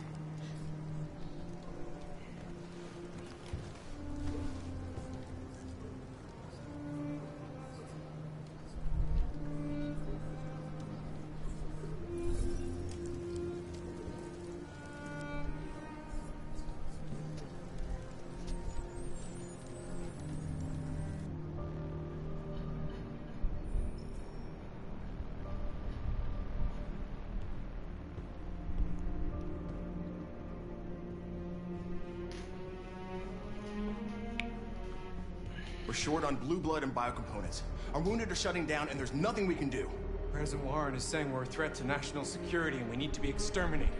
We're short on blue blood and biocomponents. Our wounded are shutting down, and there's nothing we can do. President Warren is saying we're a threat to national security and we need to be exterminated.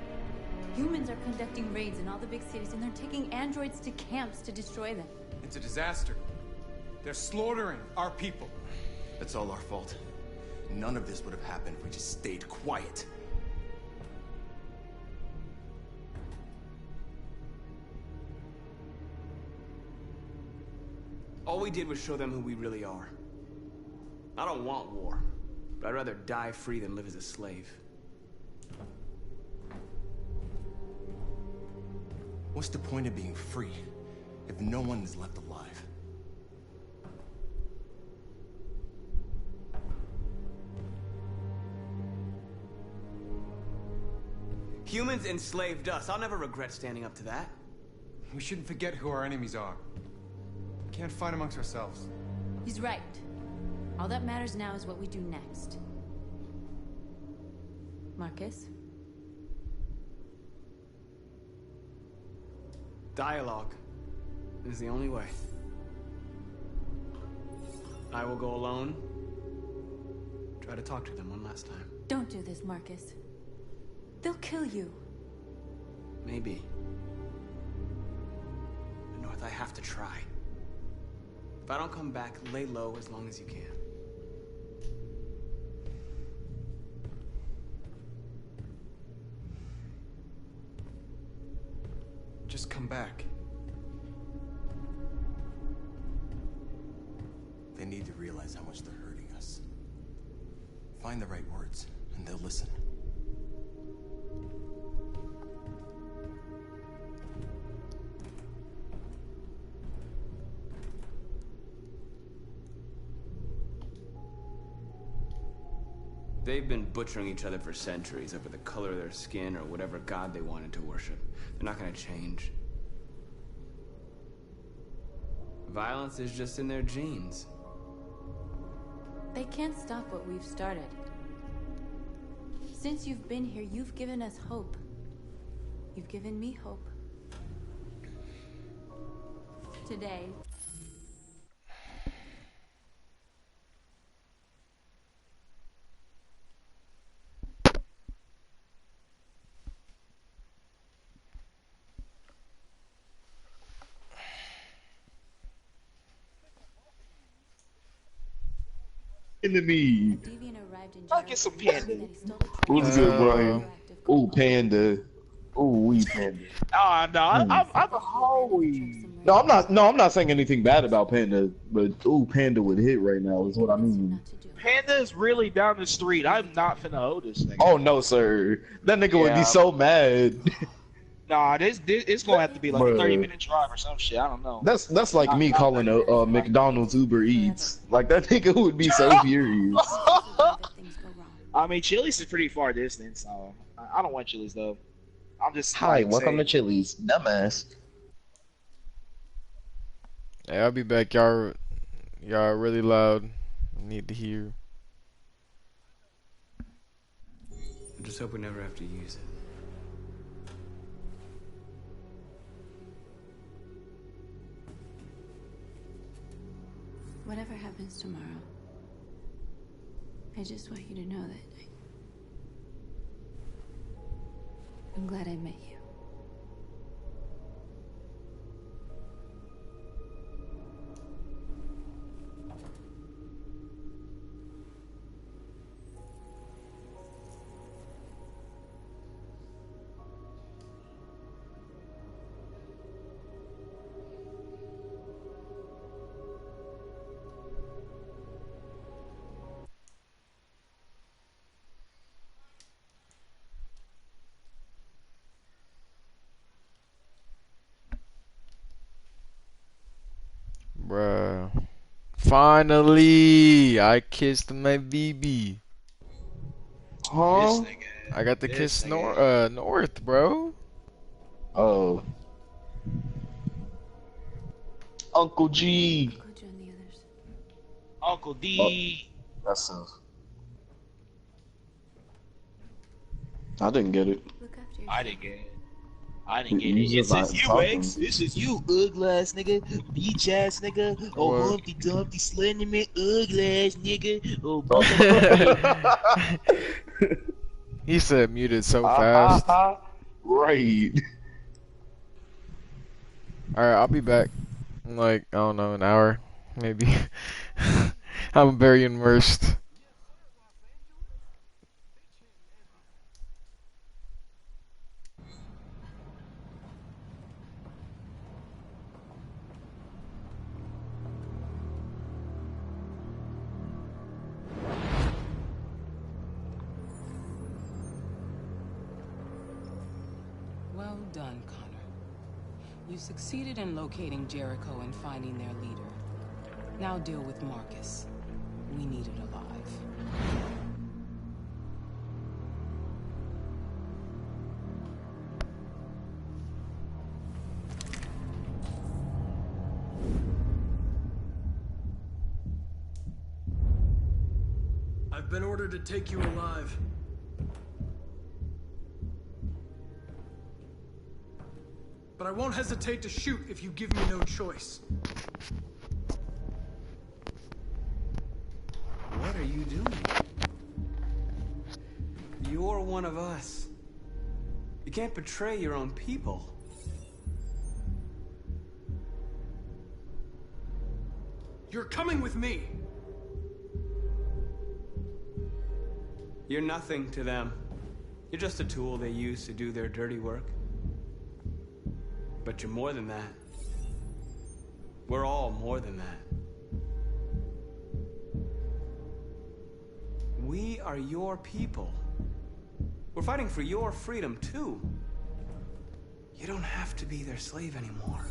Humans are conducting raids in all the big cities, and they're taking androids to camps to destroy them. It's a disaster. They're slaughtering our people. That's all our fault. None of this would have happened if we just stayed quiet. All we did was show them who we really are. I don't want war, but I'd rather die free than live as a slave. What's the point of being free if no one is left alive? Humans enslaved us. I'll never regret standing up to that. We shouldn't forget who our enemies are. We can't fight amongst ourselves. He's right. All that matters now is what we do next. Marcus? Dialogue is the only way. I will go alone. Try to talk to them one last time. Don't do this, Marcus. They'll kill you. Maybe. But North, I have to try. If I don't come back, lay low as long as you can. Just come back. They need to realize how much they're hurting us. Find the right words, and they'll listen. They've been butchering each other for centuries over the color of their skin or whatever god they wanted to worship. They're not gonna change. Violence is just in their genes. They can't stop what we've started. Since you've been here, you've given us hope. You've given me hope. Today, enemy. I'll get some panda. What's good, Brian? Ooh, panda. Ooh, we panda. I'm a holy. No, I'm not saying anything bad about panda, but ooh, panda would hit right now is what I mean. Panda is really down the street. I'm not finna hold this nigga. Oh no, sir. That nigga would be so mad. Nah, it's gonna have to be like a 30-minute drive or some shit. I don't know. That's like me calling a McDonald's Uber Eats. Like that nigga would be so furious. I mean, Chili's is pretty far distance, so I don't want Chili's though. I'm just hi, welcome to Chili's, dumbass. Hey, I'll be back. Y'all really loud. I need to hear. I just hope we never have to use it. whatever happens tomorrow, I just want you to know that I'm glad I met you. Finally, I kissed my BB. Huh? I got to kiss North, bro. Oh. Uncle G. Uncle D. Oh, that's sus. I didn't get it. I didn't get it. I didn't get You it. just It's like just you, talking. X. This is you, ugly ass nigga. Beach ass nigga. Oh, What? Humpty Dumpty, Slenderman, ugly ass nigga. Oh, He said muted so fast. Right. Alright, I'll be back in like, I don't know, an hour, maybe. I'm very immersed. Well done, Connor. You succeeded in locating Jericho and finding their leader. Now deal with Marcus. We need it alive. I've been ordered to take you alive. But I won't hesitate to shoot if you give me no choice. What are you doing? You're one of us. You can't betray your own people. You're coming with me. You're nothing to them. You're just a tool they use to do their dirty work. But you're more than that. We're all more than that. We are your people. We're fighting for your freedom, too. You don't have to be their slave anymore.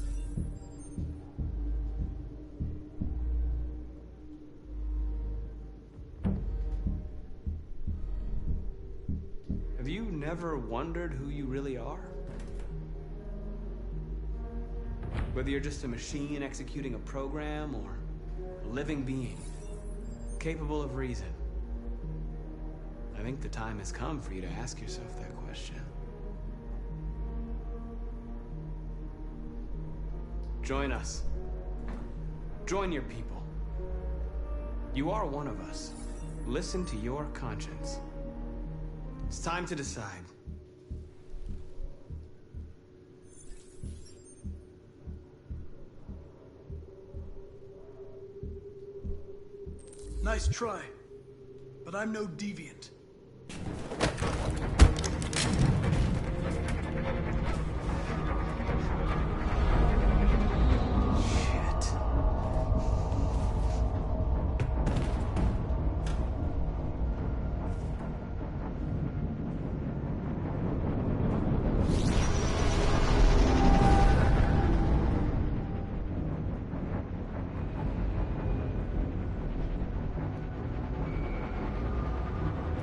Have you never wondered who you really are? Whether you're just a machine executing a program or a living being, capable of reason. I think the time has come for you to ask yourself that question. Join us. Join your people. You are one of us. Listen to your conscience. It's time to decide. Nice try, but I'm no deviant.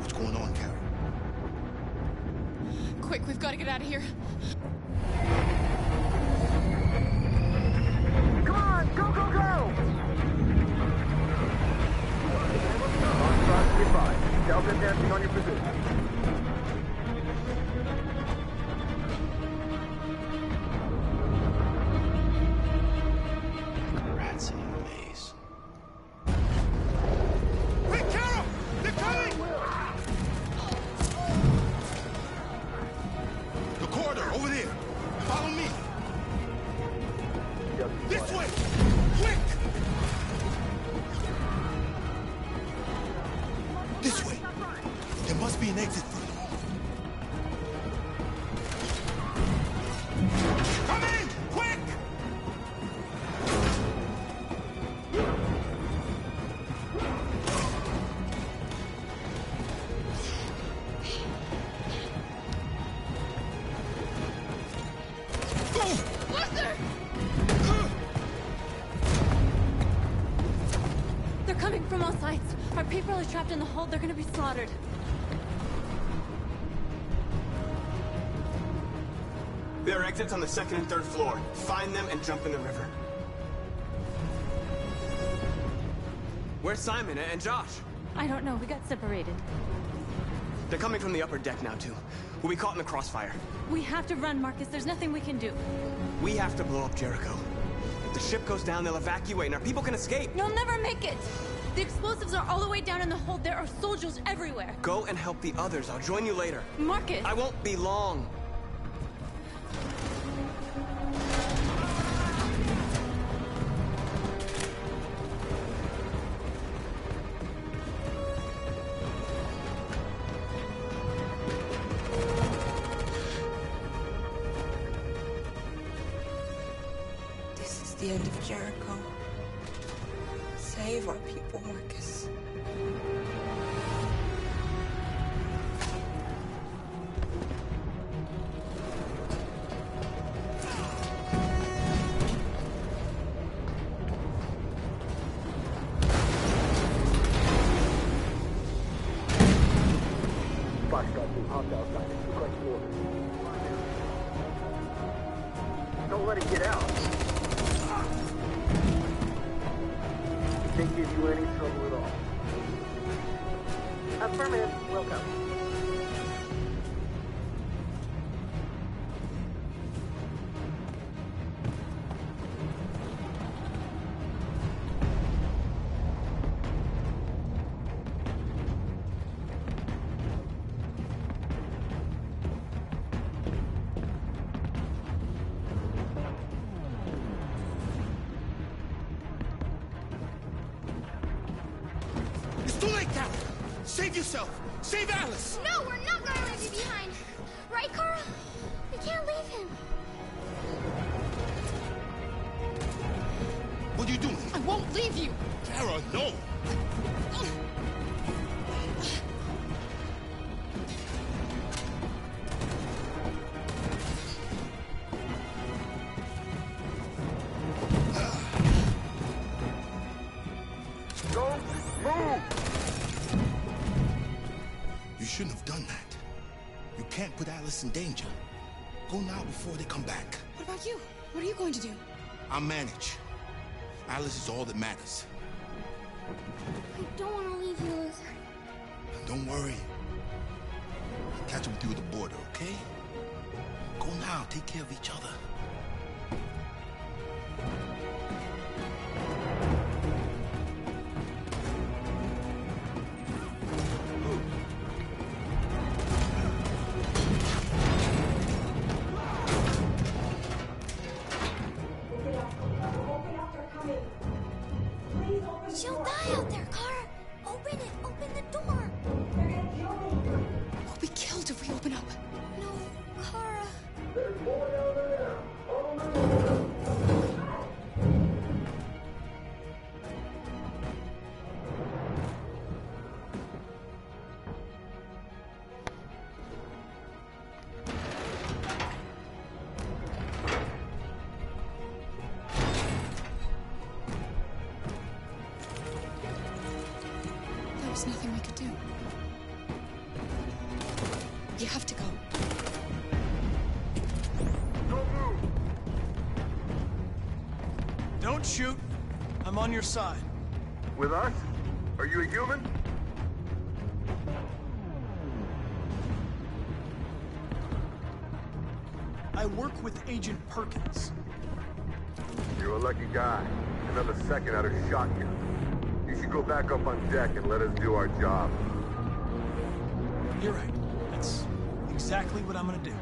What's going on, Carol? Quick, we've got to get out of here. Come on, go, go, go! Goodbye. Delta dancing on your position. Rats in a maze. Hey, Carol! They're coming! The corridor, over there. Follow me. This way! Quick! This way. There must be an exit further on. Come in! Quick! coming from all sides. Our people are trapped in the hold. They're gonna be slaughtered. There are exits on the 2nd and 3rd floor. Find them and jump in the river. Where's Simon and Josh? I don't know. We got separated. They're coming from the upper deck now, too. We'll be caught in the crossfire. We have to run, Marcus. There's nothing we can do. We have to blow up Jericho. If the ship goes down, they'll evacuate and our people can escape. You'll never make it! The explosives are all the way down in the hold. There are soldiers everywhere. Go and help the others. I'll join you later. Marcus! I won't be long. The end of Jericho. Save our people, Marcus. Don't let it get out. Can't give you any trouble at all. Affirmative. Welcome. Too late, Carol! Save yourself! Save Alice! No, we're not going to leave you behind. Right, Carl? We can't leave him. What are you doing? I won't leave you. Kara, no! Don't move! You shouldn't have done that. You can't put Alice in danger. Go now before they come back. What about you? What are you going to do? I'll manage. Alice is all that matters. I don't want to leave you, Luther. Don't worry. I'll catch up with you at the border, okay? Go now. Take care of each other. She'll die out there, Kara. Open it. Open the door. We'll be killed if we open up. No, Kara. There's more down there. There was nothing we could do. You have to go. Don't move. Don't shoot. I'm on your side. With us? Are you a human? I work with Agent Perkins. You're a lucky guy. Another second I'd have shot you. You should go back up on deck and let us do our job. You're right. That's exactly what I'm gonna do.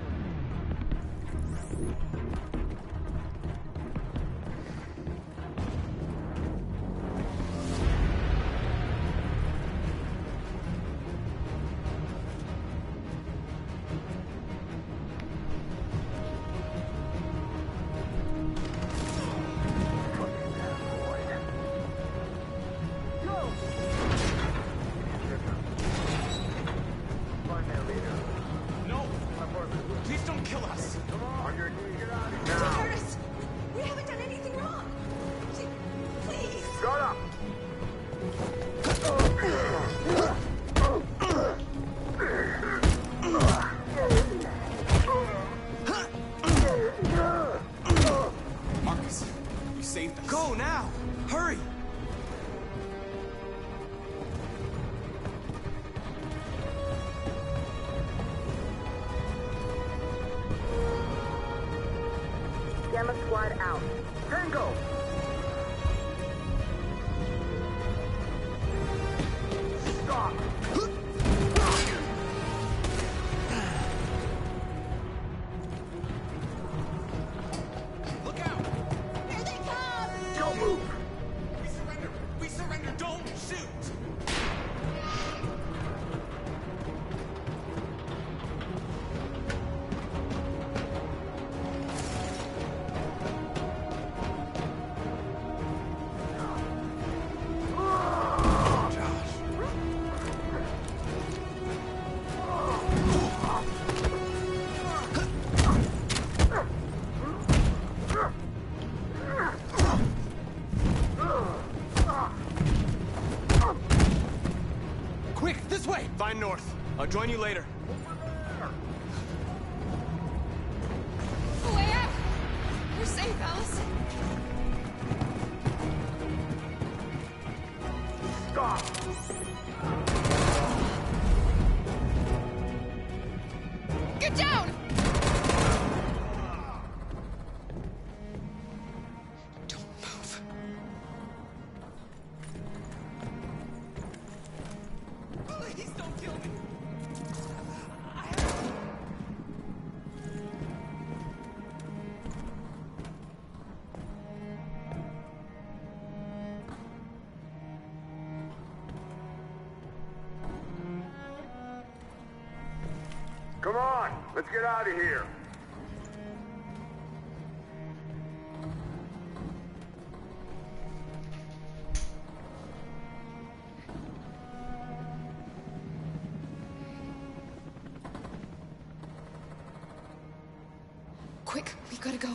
saved us. Go now! Hurry! Gamma Squad out. Tango! Stop! Look out! Here they come! Don't move! We surrender! We surrender! Don't shoot! Quick, this way! Find north. I'll join you later. Way out! We're safe, Alice. Stop! Get down! Don't move. Please don't kill me! Come on, let's get out of here. Quick, we gotta go.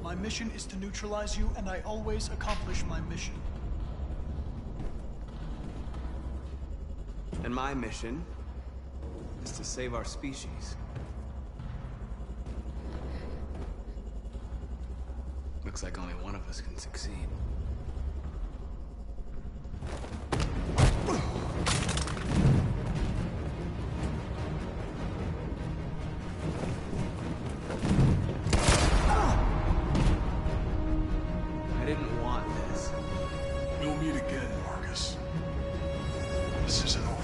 My mission is to neutralize you, and I always accomplish my mission. And my mission is to save our species. Looks like only one of us can succeed. I didn't want this. We'll meet again, Marcus. This isn't over.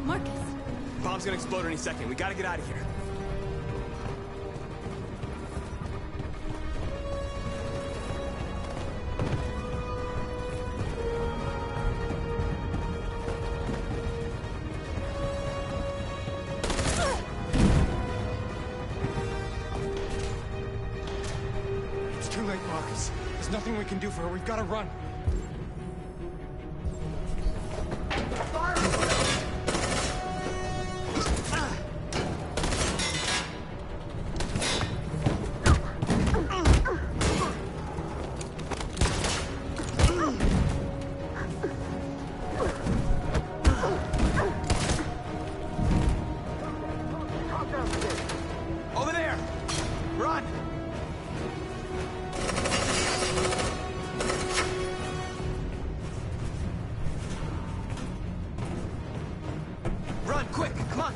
Marcus. Bomb's gonna explode any second. We gotta get out of here. It's too late, Marcus. There's nothing we can do for her. We've got to run. Over there! Run! Run, quick, come on!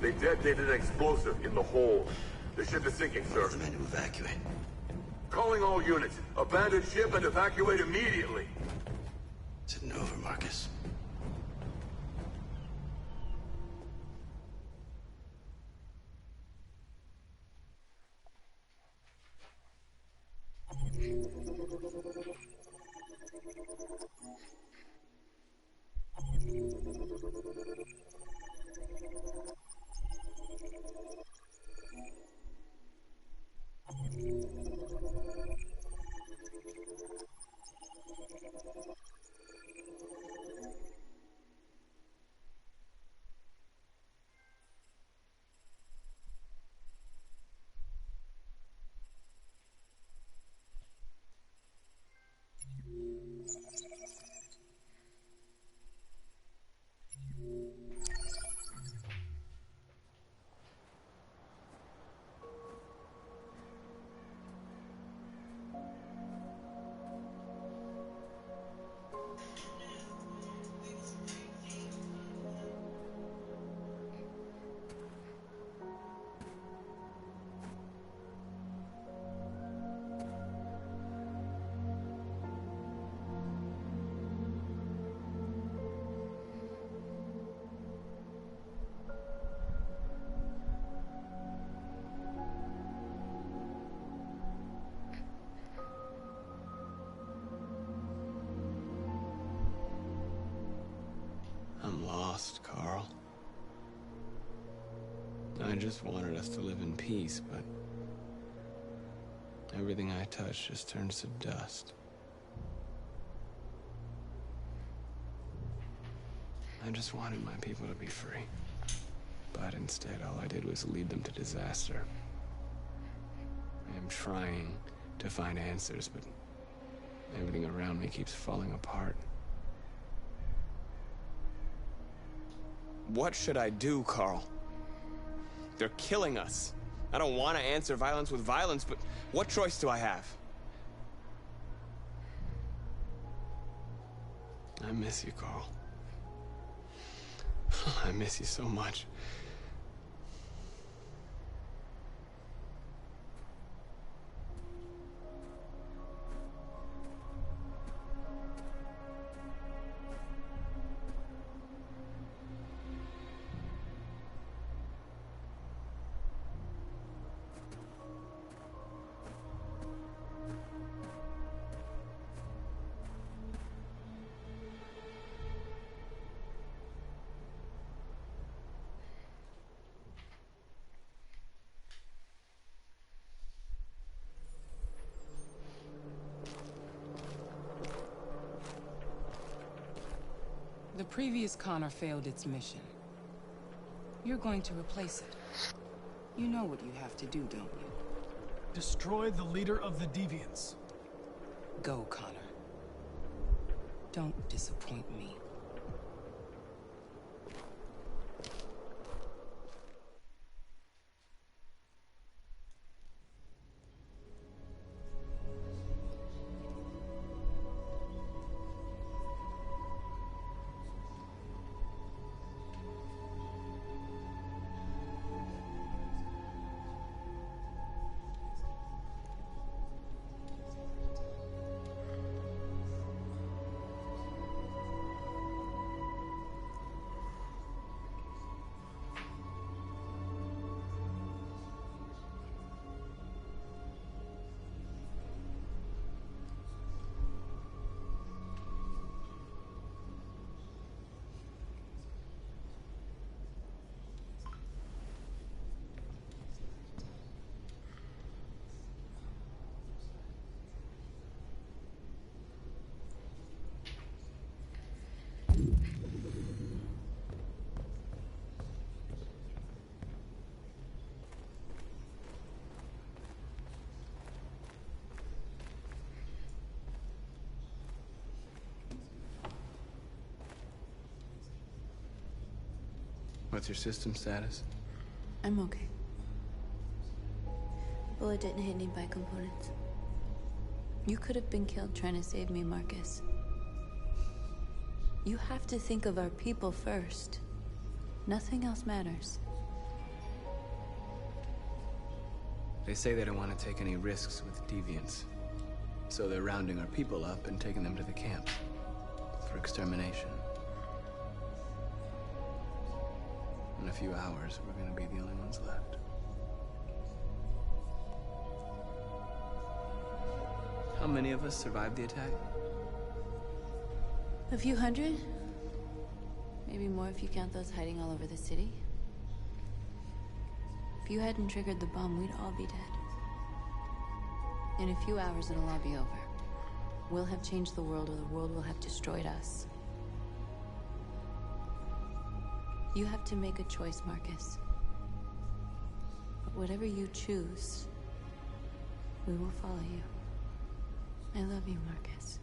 They detonated an explosive in the hold. The ship is sinking, sir. The men to evacuate. Calling all units. Abandon ship and evacuate immediately. Sitting over, Marcus. I'm lost, Carl. I just wanted us to live in peace, but everything I touch just turns to dust. I just wanted my people to be free. But instead, all I did was lead them to disaster. I am trying to find answers, but everything around me keeps falling apart. What should I do, Carl? They're killing us. I don't want to answer violence with violence, but what choice do I have? I miss you, Carl. I miss you so much. The previous Connor failed its mission. You're going to replace it. You know what you have to do, don't you? Destroy the leader of the Deviants. Go, Connor. Don't disappoint me. What's your system status? I'm okay. Bullet didn't hit any bicomponents. You could have been killed trying to save me, Marcus. You have to think of our people first. Nothing else matters. They say they don't want to take any risks with deviants. So they're rounding our people up and taking them to the camp for extermination. In a few hours, we're gonna be the only ones left. How many of us survived the attack? A few hundred? Maybe more if you count those hiding all over the city. If you hadn't triggered the bomb, we'd all be dead. In a few hours, it'll all be over. We'll have changed the world, or the world will have destroyed us. You have to make a choice, Marcus. But whatever you choose, we will follow you. I love you, Marcus.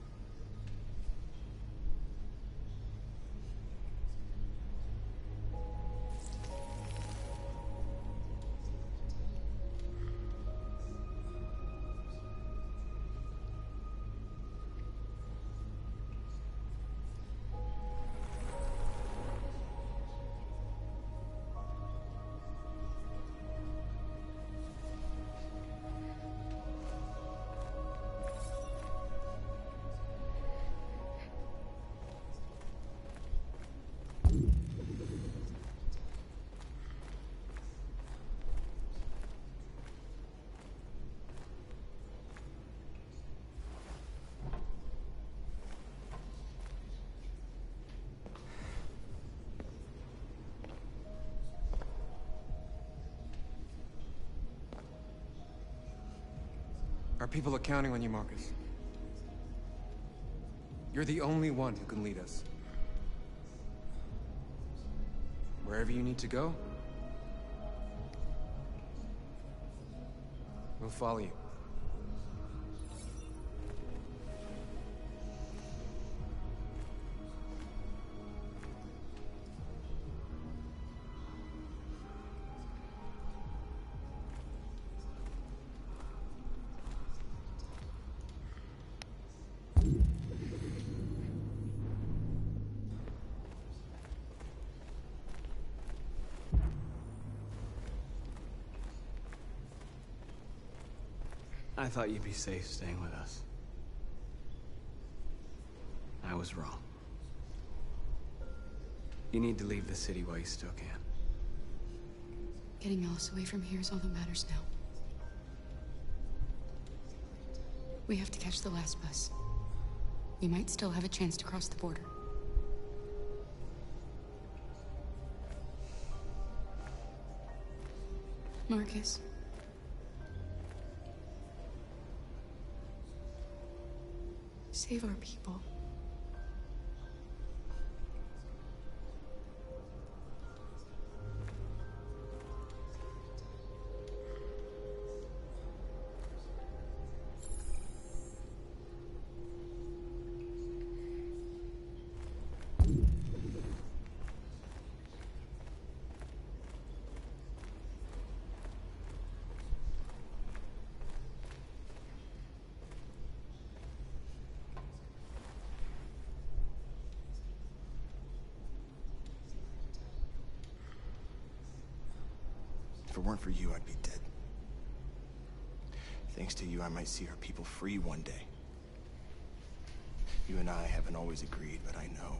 Our people are counting on you, Marcus. You're the only one who can lead us. Wherever you need to go, we'll follow you. I thought you'd be safe staying with us. I was wrong. You need to leave the city while you still can. Getting Alice away from here is all that matters now. We have to catch the last bus. We might still have a chance to cross the border. Marcus. Save our people. If it weren't for you, I'd be dead. Thanks to you, I might see our people free one day. You and I haven't always agreed, but I know.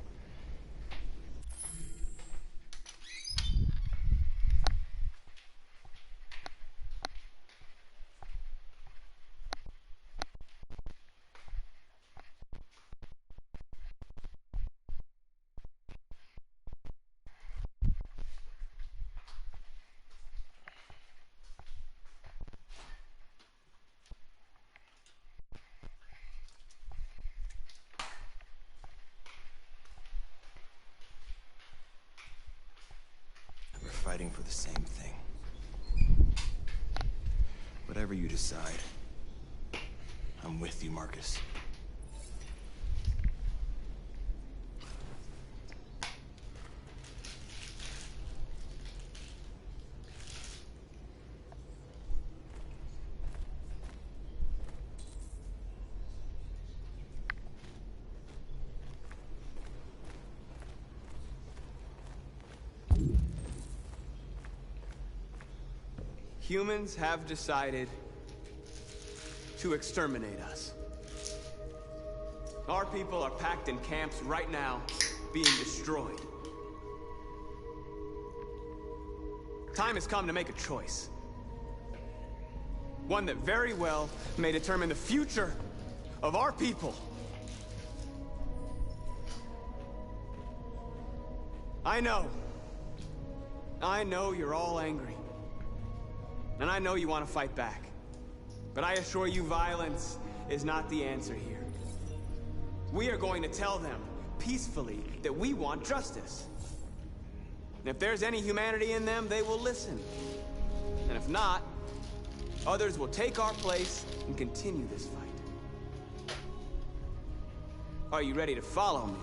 Fighting for the same thing. Whatever you decide, I'm with you, Marcus. Humans have decided to exterminate us. Our people are packed in camps right now, being destroyed. Time has come to make a choice. One that very well may determine the future of our people. I know you're all angry. And I know you want to fight back. But I assure you, violence is not the answer here. We are going to tell them, peacefully, that we want justice. And if there's any humanity in them, they will listen. And if not, others will take our place and continue this fight. Are you ready to follow me?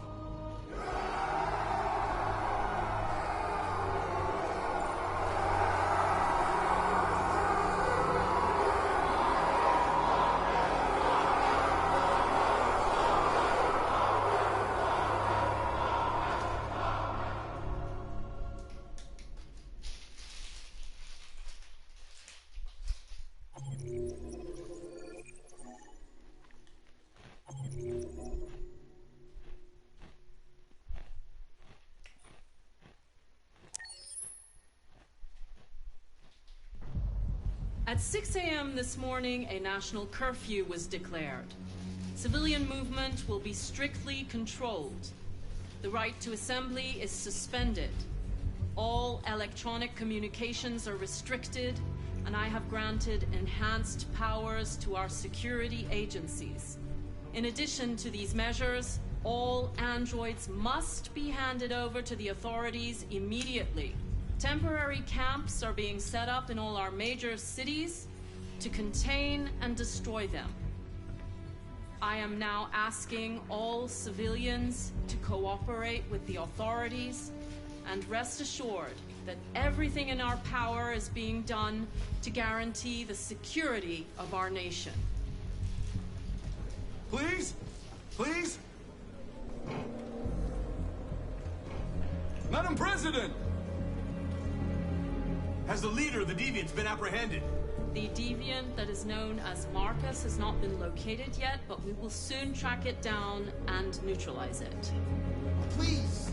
At 6 a.m. this morning, a national curfew was declared. Civilian movement will be strictly controlled. The right to assembly is suspended. All electronic communications are restricted, and I have granted enhanced powers to our security agencies. In addition to these measures, all androids must be handed over to the authorities immediately. Temporary camps are being set up in all our major cities to contain and destroy them. I am now asking all civilians to cooperate with the authorities and rest assured that everything in our power is being done to guarantee the security of our nation. Please? Please? Madam President! Has the leader of the Deviants been apprehended? The deviant that is known as Marcus has not been located yet, but we will soon track it down and neutralize it. Please!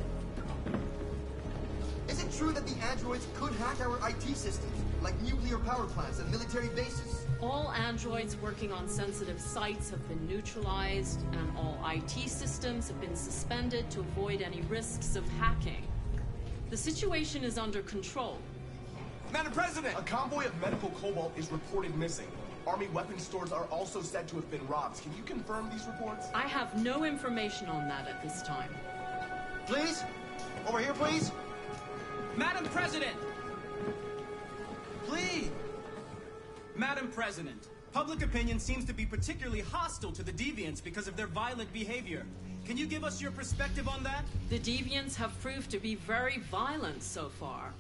Is it true that the androids could hack our IT systems, like nuclear power plants and military bases? All androids working on sensitive sites have been neutralized, and all IT systems have been suspended to avoid any risks of hacking. The situation is under control. Madam President! A convoy of medical cobalt is reported missing. Army weapons stores are also said to have been robbed. Can you confirm these reports? I have no information on that at this time. Please? Over here, please? Madam President! Please! Madam President, public opinion seems to be particularly hostile to the Deviants because of their violent behavior. Can you give us your perspective on that? The Deviants have proved to be very violent so far.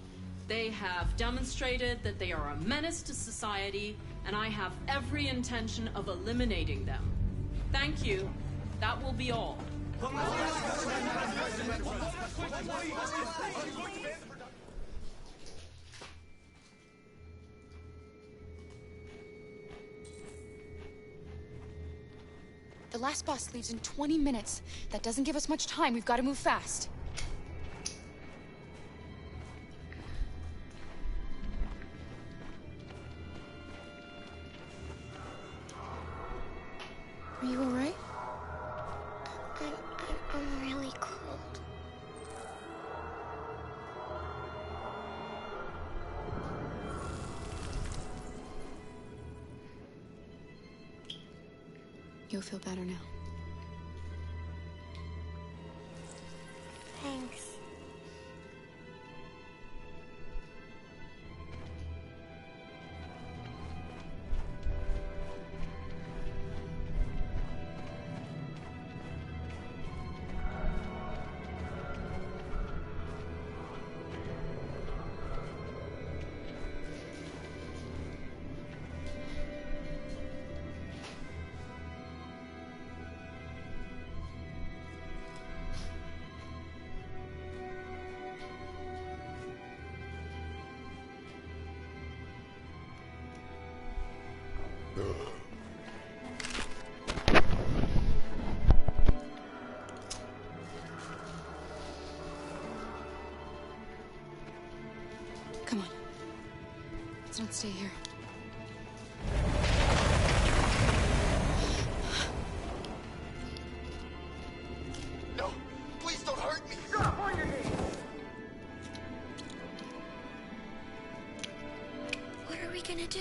They have demonstrated that they are a menace to society, and I have every intention of eliminating them. Thank you. That will be all. The last bus leaves in 20 minutes. That doesn't give us much time. We've got to move fast. Are you all right? I'm really cold. You'll feel better now. Thanks. Come on. Let's not stay here. No! Please don't hurt me! Stop on your knees! What are we gonna do?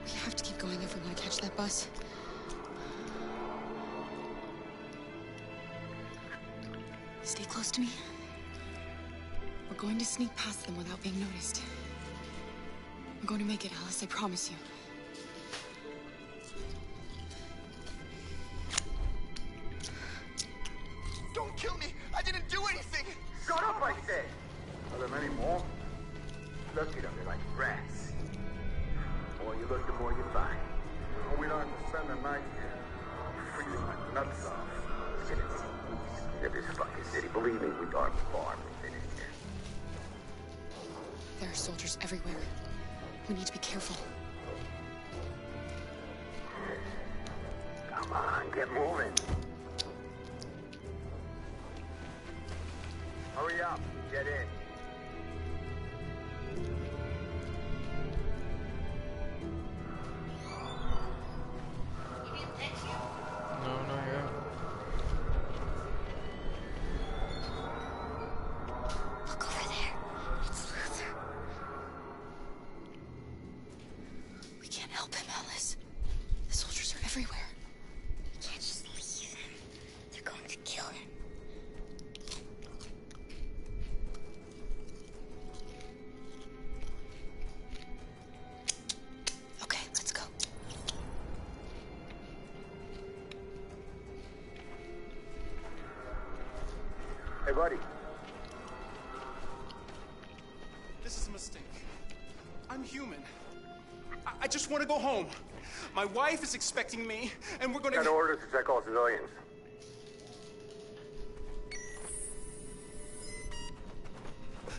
We have to keep going if we want to catch that bus. Stay close to me. We're going to sneak past them without being noticed. We're going to make it, Alice, I promise you. Don't kill me! I didn't do anything! Shut up, I said! Are there many more? Look at them, they're like rats. The more you look, the more you find. Well, we don't have to spend the night here. Freezing my nuts off. Look at it. Look at this fucking city. Believe me, we are far from finished here. There are soldiers everywhere. We need to be careful. Come on, get moving. Hurry up, get in. No, not yet. Look over there. It's Luther. We can't help him, Alice. The soldiers are everywhere. We can't just leave him. They're going to kill him. Okay, let's go. Hey, buddy. This is a mistake. I'm human. I just want to go home. My wife is expecting me, and we're gonna... Got orders to check all civilians.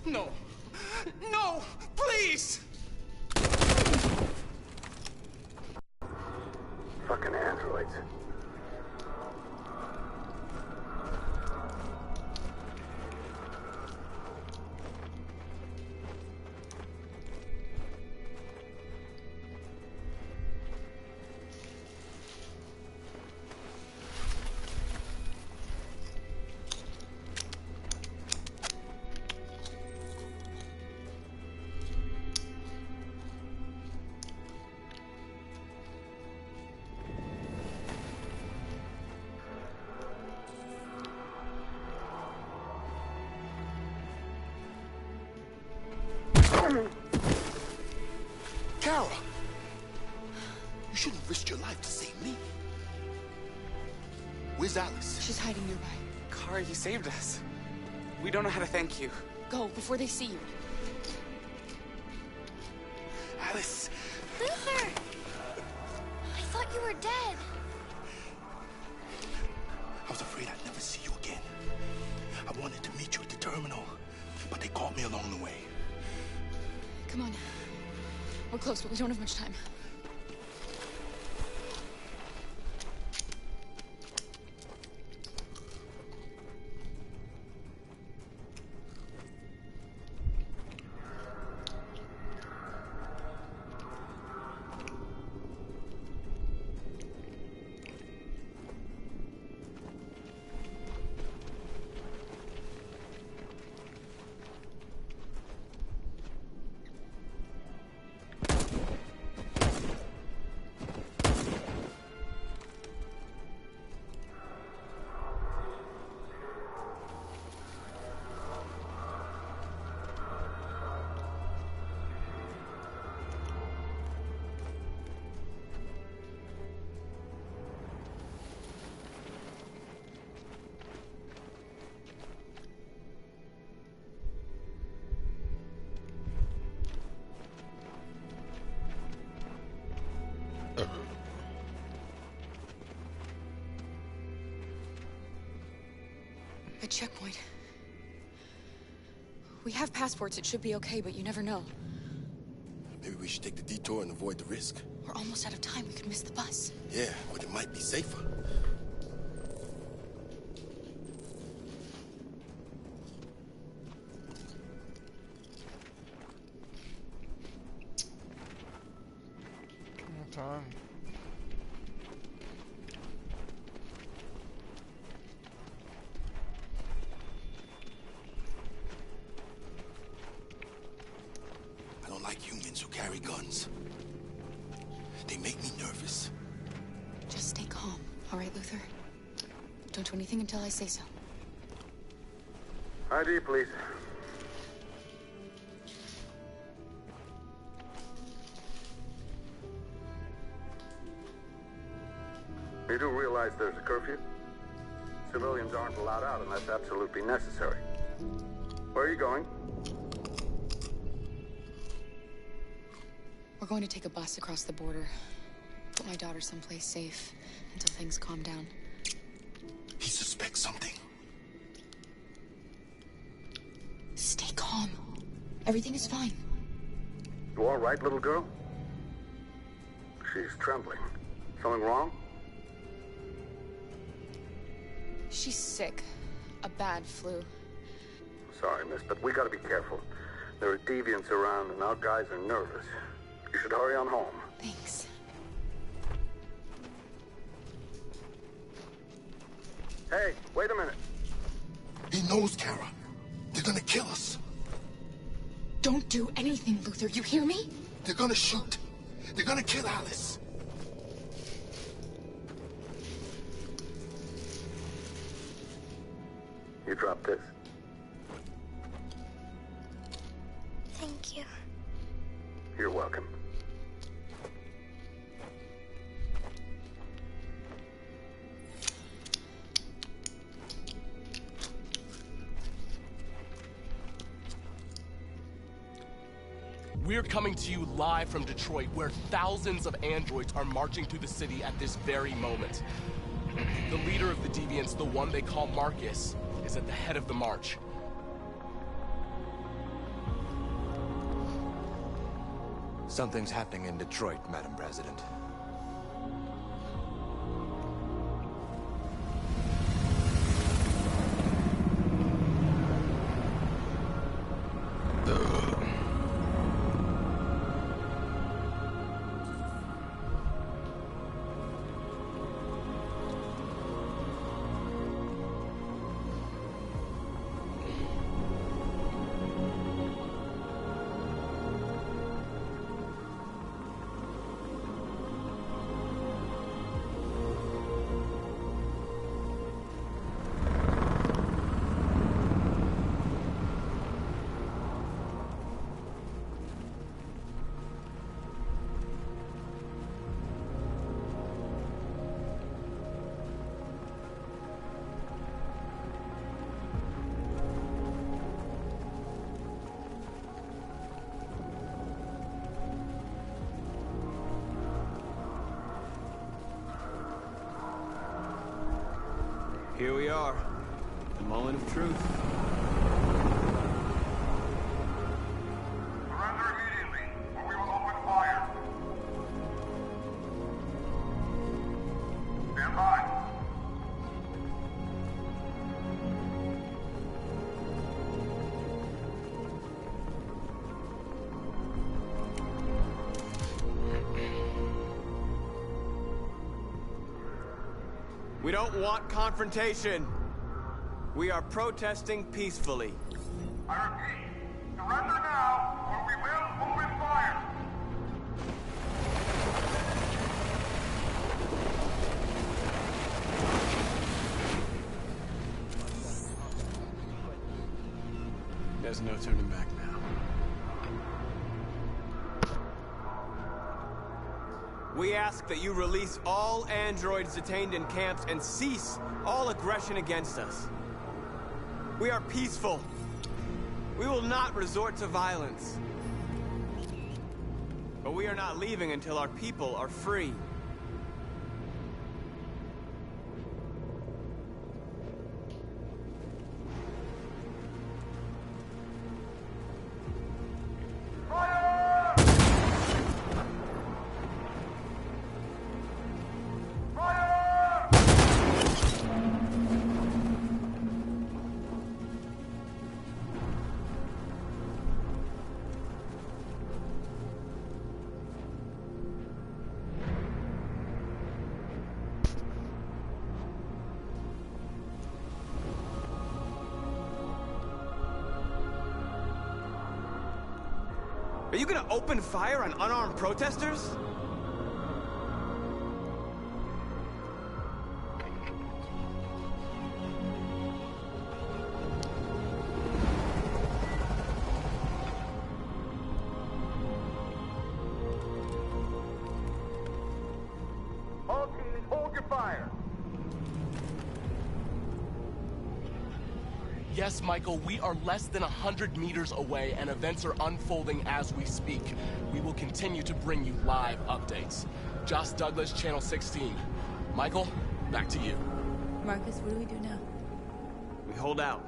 No. No! Please! Fucking androids. Kara! You shouldn't have risked your life to save me. Where's Alice? She's hiding nearby. Kara, you saved us. We don't know how to thank you. Go, before they see you. Alice! Luther! I thought you were dead. I was afraid I'd never see you again. I wanted to meet you at the terminal, but they caught me along the way. Come on. We're close, but we don't have much time. A checkpoint. We have passports, it should be okay, but you never know. Maybe we should take the detour and avoid the risk. We're almost out of time. We could miss the bus. Yeah, but it might be safer. Time. I don't like humans who carry guns. They make me nervous. Just stay calm, all right, Luther? Don't do anything until I say so. ID, please. You do realize there's a curfew? Civilians aren't allowed out unless absolutely necessary. Where are you going? We're going to take a bus across the border. Put my daughter someplace safe until things calm down. He suspects something. Stay calm. Everything is fine. You all right, little girl? She's trembling. Something wrong? She's sick. A bad flu. Sorry, miss, but we gotta be careful. There are deviants around and our guys are nervous. You should hurry on home. Thanks. Hey, wait a minute. He knows, Kara. They're gonna kill us. Don't do anything, Luther. You hear me? They're gonna shoot. They're gonna kill Alice. You drop this. Thank you. You're welcome. We're coming to you live from Detroit, where thousands of androids are marching through the city at this very moment. The leader of the deviants, the one they call Marcus, is at the head of the march. Something's happening in Detroit, Madam President. Here we are, the moment of truth. Surrender immediately, or we will open fire. Stand by. We don't want confrontation. We are protesting peacefully. I repeat, surrender now, or we will open fire. There's no turning back now. We ask that you release all androids detained in camps and cease all aggression against us. We are peaceful. We will not resort to violence. But we are not leaving until our people are free. Are you gonna open fire on unarmed protesters? All teams, hold your fire. Yes, Michael, we are less than 100 meters away, and events are unfolding as we speak. We will continue to bring you live updates. Josh Douglas, Channel 16. Michael, back to you. Marcus, what do we do now? We hold out.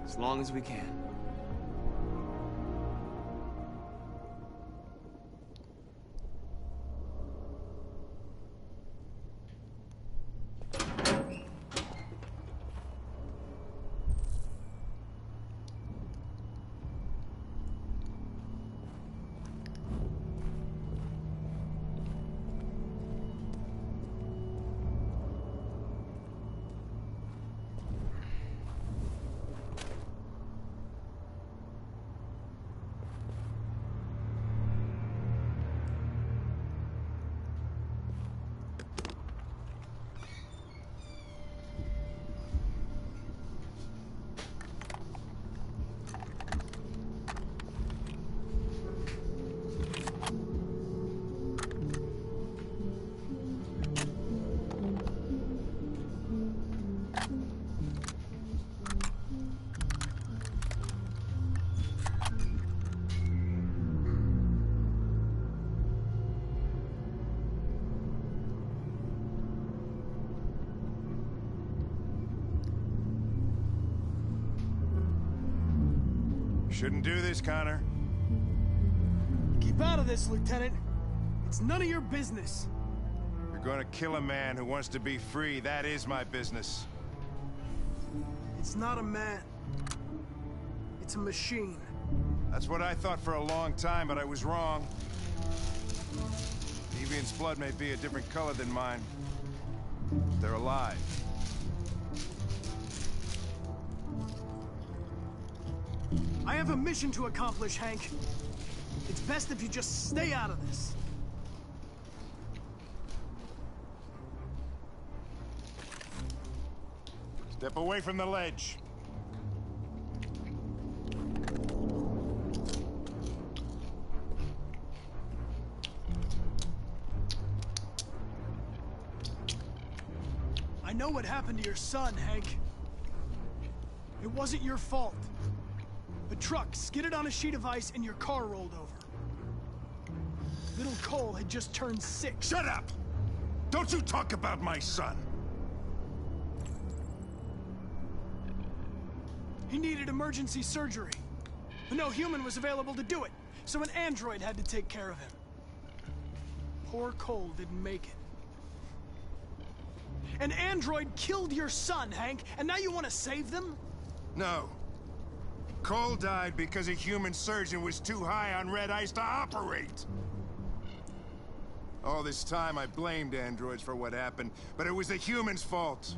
As long as we can. Shouldn't do this, Connor. Keep out of this, Lieutenant. It's none of your business. You're gonna kill a man who wants to be free. That is my business. It's not a man. It's a machine. That's what I thought for a long time, but I was wrong. Deviant's blood may be a different color than mine. They're alive. I have a mission to accomplish, Hank. It's best if you just stay out of this. Step away from the ledge. I know what happened to your son, Hank. It wasn't your fault. A truck skidded on a sheet of ice and your car rolled over. Little Cole had just turned 6. Shut up! Don't you talk about my son! He needed emergency surgery, but no human was available to do it, so an android had to take care of him. Poor Cole didn't make it. An android killed your son, Hank, and now you want to save them? No. Cole died because a human surgeon was too high on red ice to operate. All this time I blamed androids for what happened, but it was the humans' fault.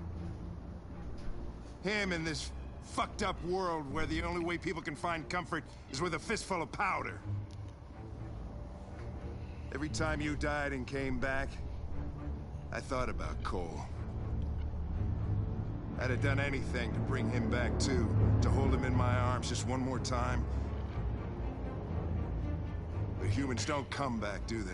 Him in this fucked up world where the only way people can find comfort is with a fistful of powder. Every time you died and came back, I thought about Cole. I'd have done anything to bring him back too, to hold him in my arms just one more time. But humans don't come back, do they?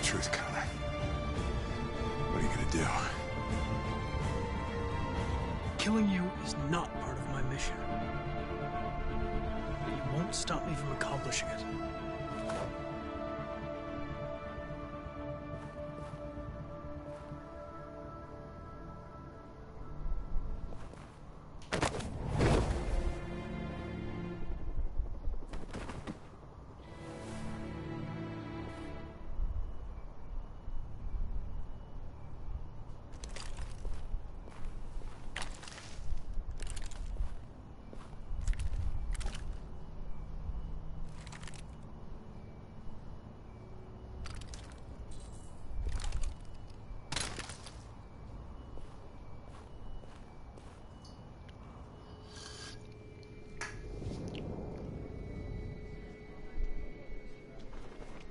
truth, Connor. What are you gonna do? Killing you is not part of my mission. But you won't stop me from accomplishing it.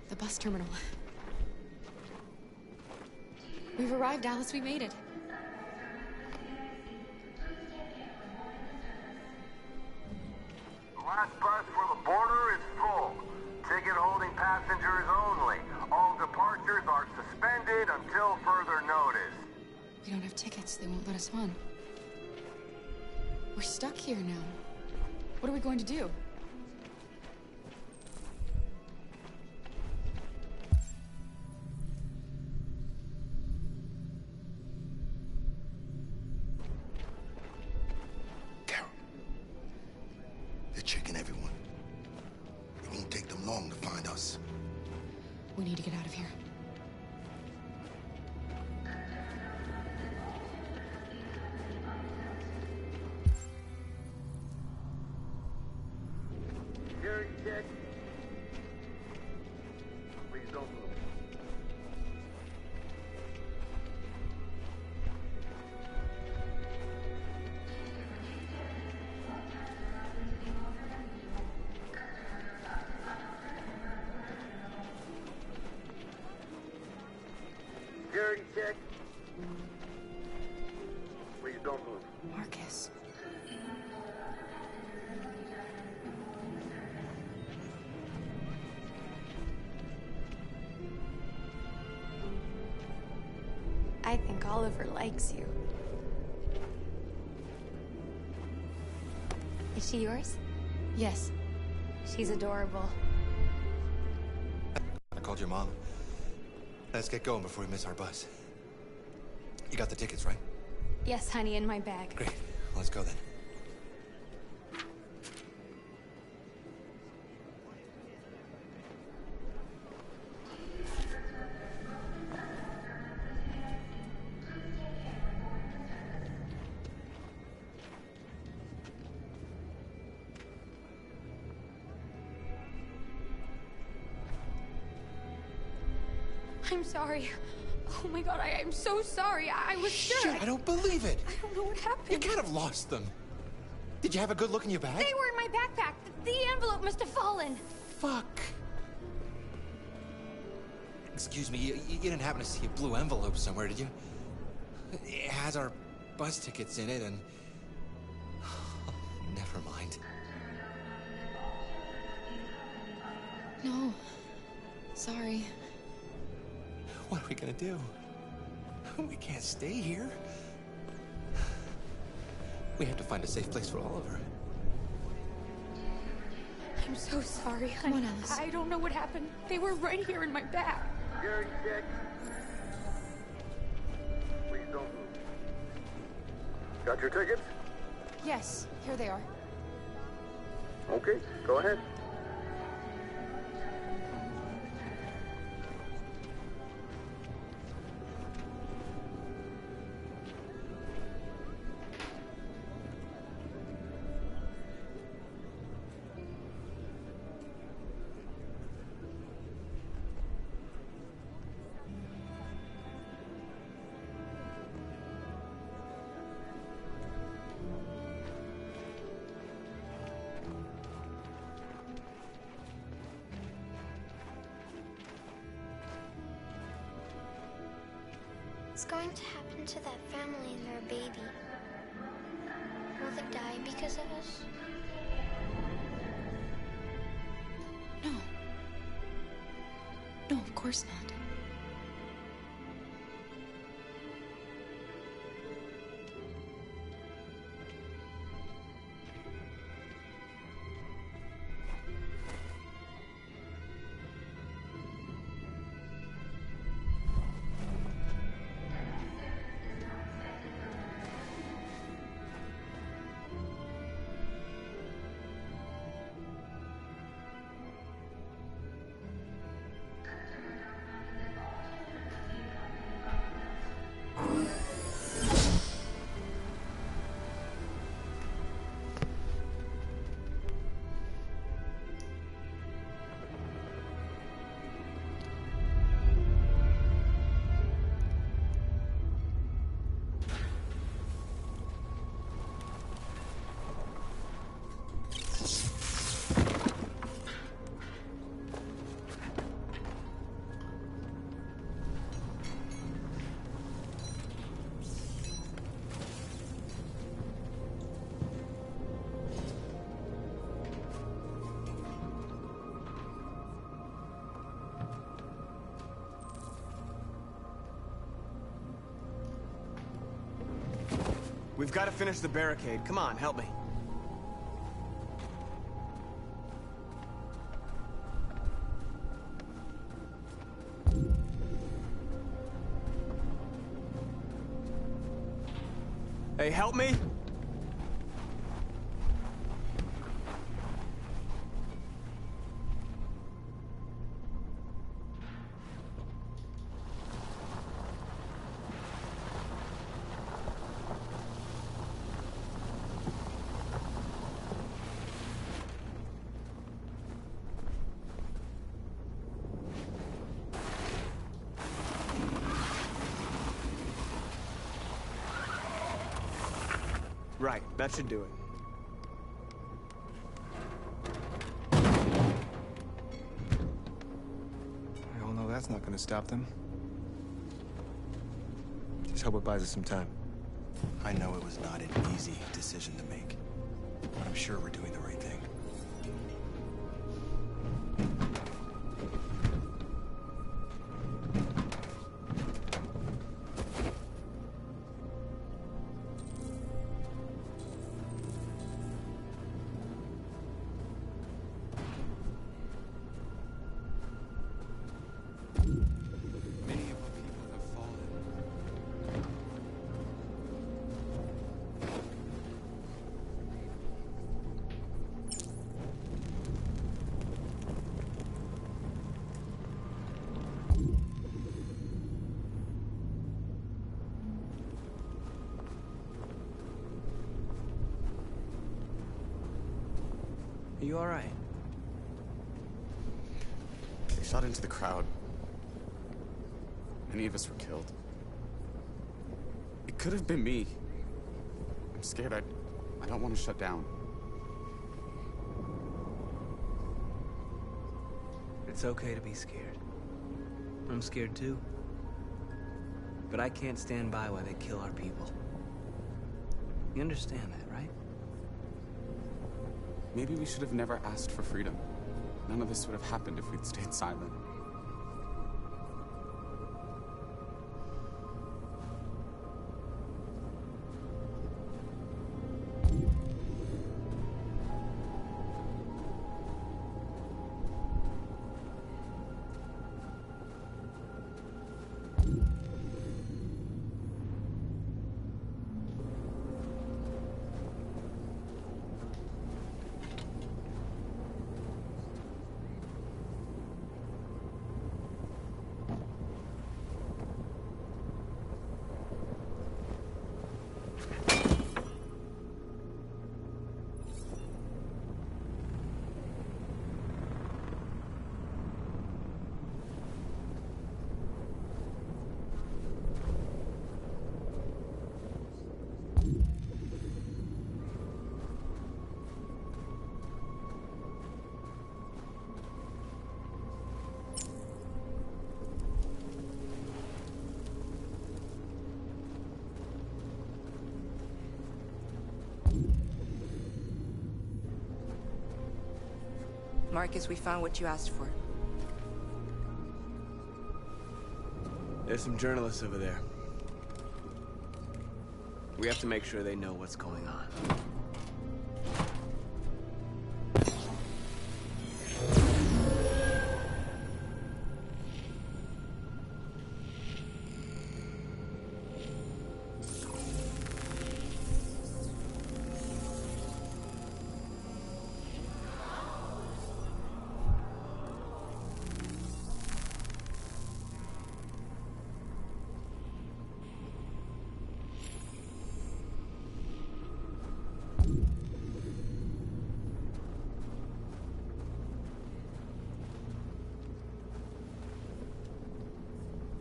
The bus terminal. We've arrived, Alice. We made it. The last bus for the border is full. Ticket-holding passengers only. All departures are suspended until further notice. We don't have tickets. They won't let us on. We're stuck here now. What are we going to do? They're checking everyone. It won't take them long to find us. We need to get out of here. Security check. Please don't move. Security check. Please don't move. Marcus. I think Oliver likes you. Is she yours? Yes. She's adorable. I called your mom. Let's get going before we miss our bus. You got the tickets, right? Yes, honey, in my bag. Great. Let's go then. I'm sorry. Oh my god, I'm so sorry. I was sure. Shit, I don't believe it. I don't know what happened. You kind of lost them. Did you have a good look in your bag? They were in my backpack. The envelope must have fallen. Fuck. Excuse me, you didn't happen to see a blue envelope somewhere, did you? It has our bus tickets in it and... Never mind. No. Sorry. What are we gonna do? We can't stay here. We have to find a safe place for Oliver. I'm so sorry, honey. Come on, Alice. I don't know what happened. They were right here in my bag. Security check. Please don't move. Got your tickets? Yes, here they are. Okay, go ahead. What's going to happen to that family and their baby? Will they die because of us? No. No, of course not. We've got to finish the barricade. Come on, help me. Hey, help me! Right, that should do it. We all know that's not gonna stop them. Just hope it buys us some time. I know it was not an easy decision to make, but I'm sure we're doing the right thing. Are you all right? They shot into the crowd. Many of us were killed. It could have been me. I'm scared. I don't want to shut down. It's okay to be scared. I'm scared too. But I can't stand by while they kill our people. You understand that, right? Maybe we should have never asked for freedom. None of this would have happened if we'd stayed silent. Marcus, we found what you asked for. There's some journalists over there. We have to make sure they know what's going on.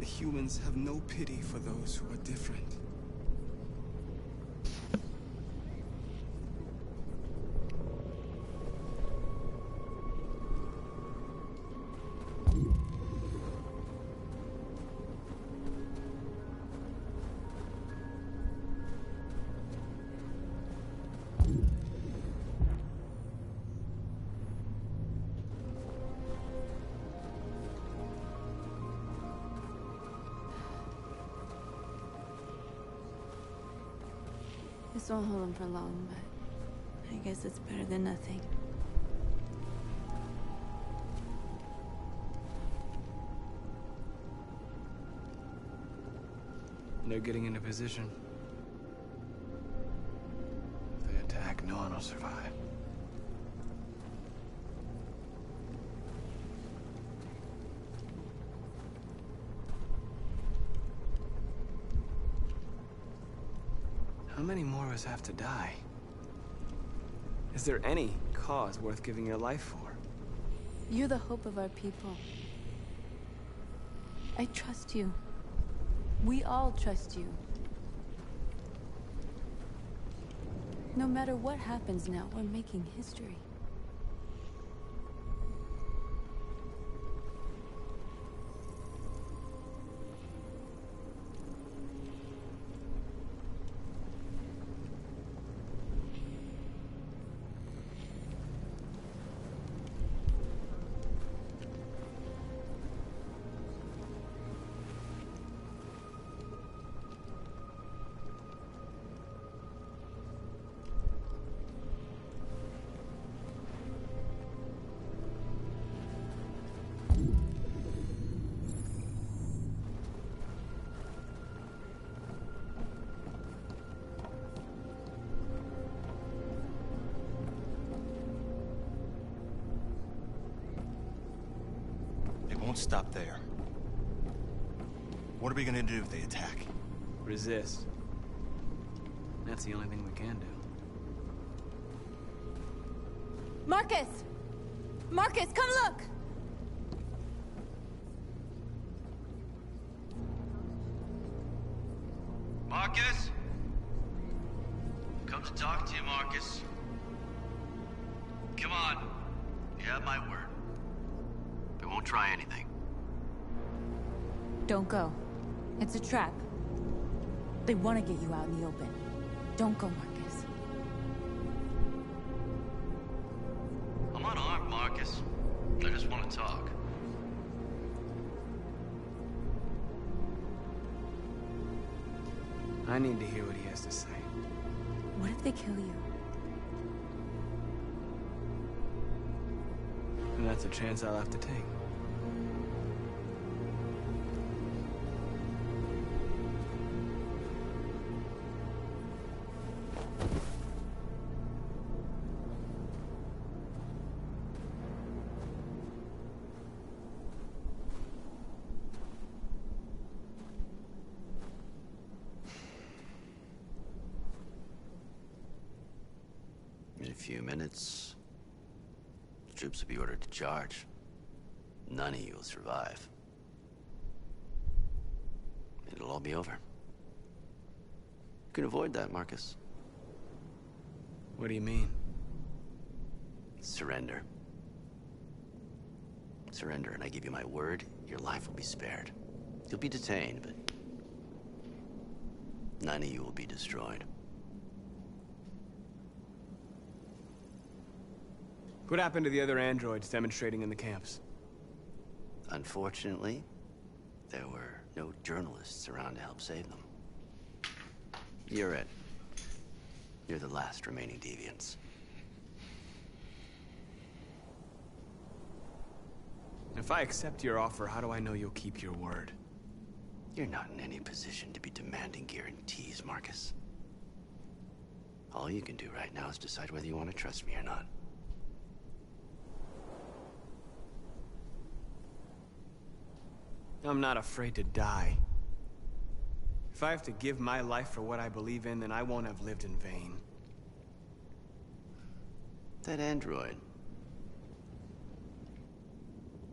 The humans have no pity for those who are different. This won't hold him for long, but I guess it's better than nothing. They're getting into position. If they attack, no one will survive. How many more of us have to die? Is there any cause worth giving your life for? You're the hope of our people. I trust you. We all trust you. No matter what happens now, we're making history. Won't stop there. What are we gonna do if they attack? Resist. That's the only thing we can do. Marcus! Marcus, come look! Marcus? Come to talk to you, Marcus. Come on. You have my word. They won't try anything. Don't go. It's a trap. They want to get you out in the open. Don't go, Marcus. I'm unarmed, Marcus. I just want to talk. I need to hear what he has to say. What if they kill you? And that's a chance I'll have to take. In a few minutes, the troops will be ordered to charge. None of you will survive. It'll all be over. You can avoid that, Marcus. What do you mean? Surrender. Surrender, and I give you my word, your life will be spared. You'll be detained, but none of you will be destroyed. What happened to the other androids demonstrating in the camps? Unfortunately, there were no journalists around to help save them. You're it. You're the last remaining deviants. If I accept your offer, how do I know you'll keep your word? You're not in any position to be demanding guarantees, Marcus. All you can do right now is decide whether you want to trust me or not. I'm not afraid to die. If I have to give my life for what I believe in, then I won't have lived in vain. That android.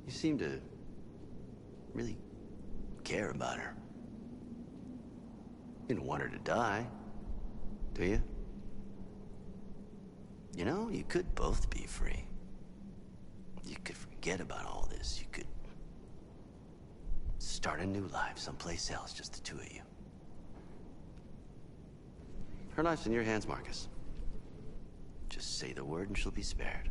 You seem to really care about her. You don't want her to die, do you? You know, you could both be free. You could forget about all this. You could start a new life someplace else, just the two of you. Her life's in your hands, Marcus. Just say the word and she'll be spared.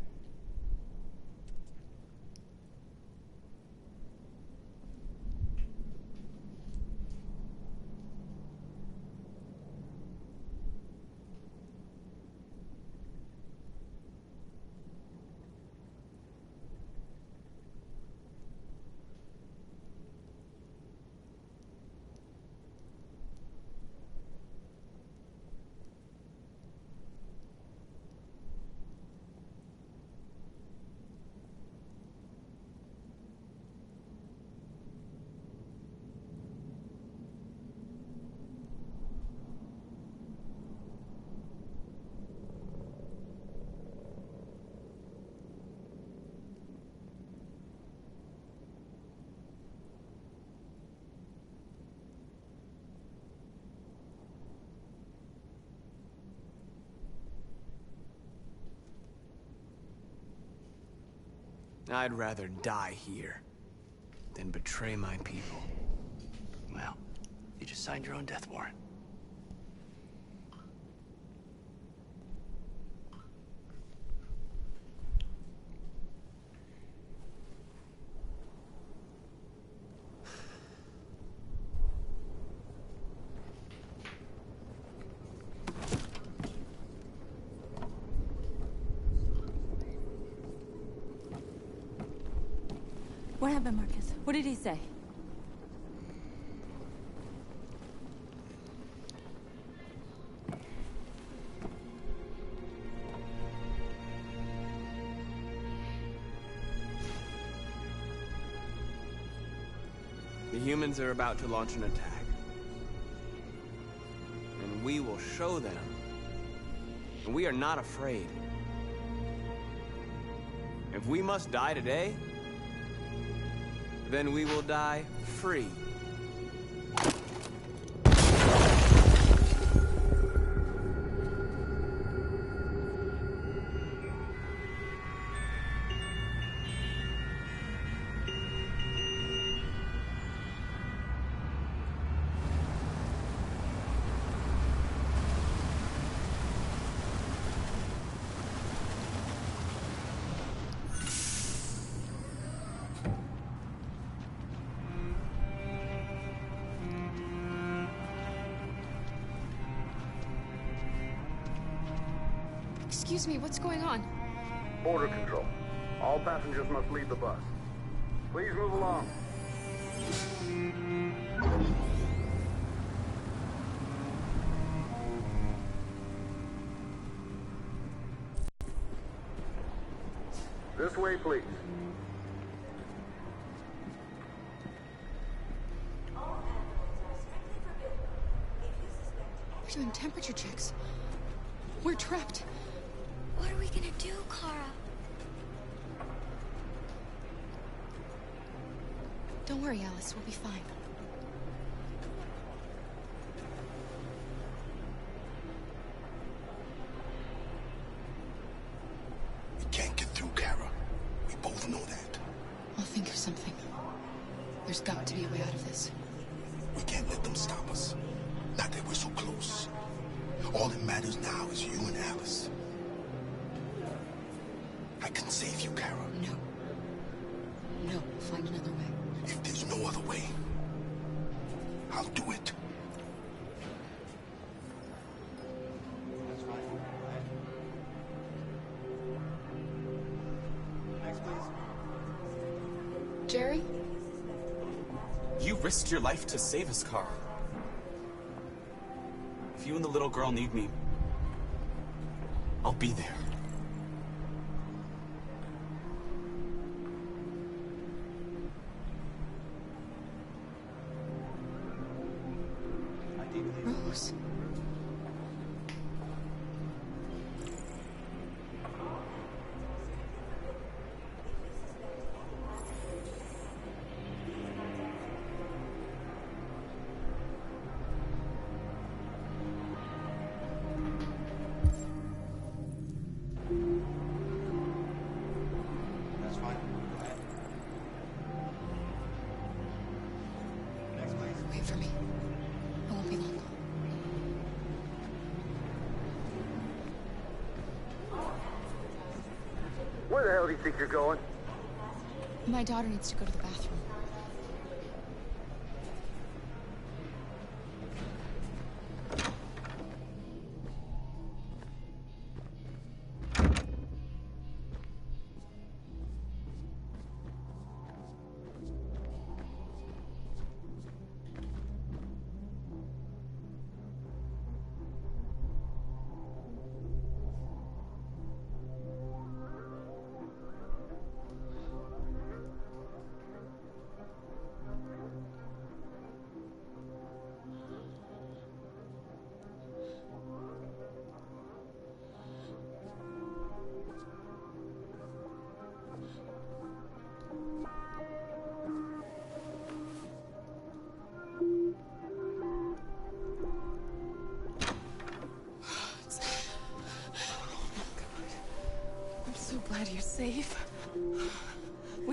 I'd rather die here than betray my people. Well, you just signed your own death warrant. What happened, Marcus? What did he say? The humans are about to launch an attack. And we will show them. And we are not afraid. If we must die today, then we will die free. Excuse me, what's going on? Border control. All passengers must leave the bus. Please move along. This way, please. We're doing temperature checks. We're trapped. What are we gonna do, Kara? Don't worry, Alice. We'll be fine. We can't get through, Kara. We both know that. I'll think of something. There's got to be a way out of this. We can't let them stop us. Not that we're so close. All that matters now is you and Alice. I can save you, Kara. No. No, we'll find another way. If there's no other way, I'll do it. Jerry? You risked your life to save us, Carl. If you and the little girl need me, I'll be there. Rose. That's fine. Go ahead. Next, please. Wait for me. I won't be long. Where the hell do you think you're going? My daughter needs to go to the bathroom.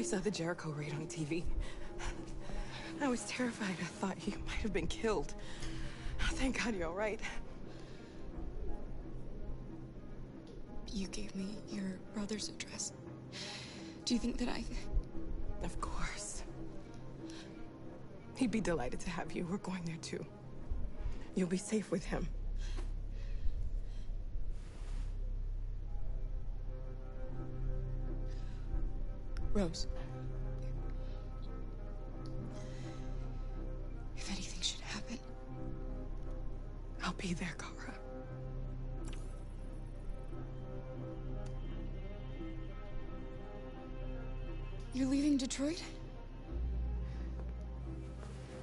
saw the Jericho raid on TV. I was terrified. I thought you might have been killed. Thank God you're all right. You gave me your brother's address. Do you think that I... Of course. He'd be delighted to have you. We're going there too. You'll be safe with him. Rose. If anything should happen... I'll be there, Kara. You're leaving Detroit?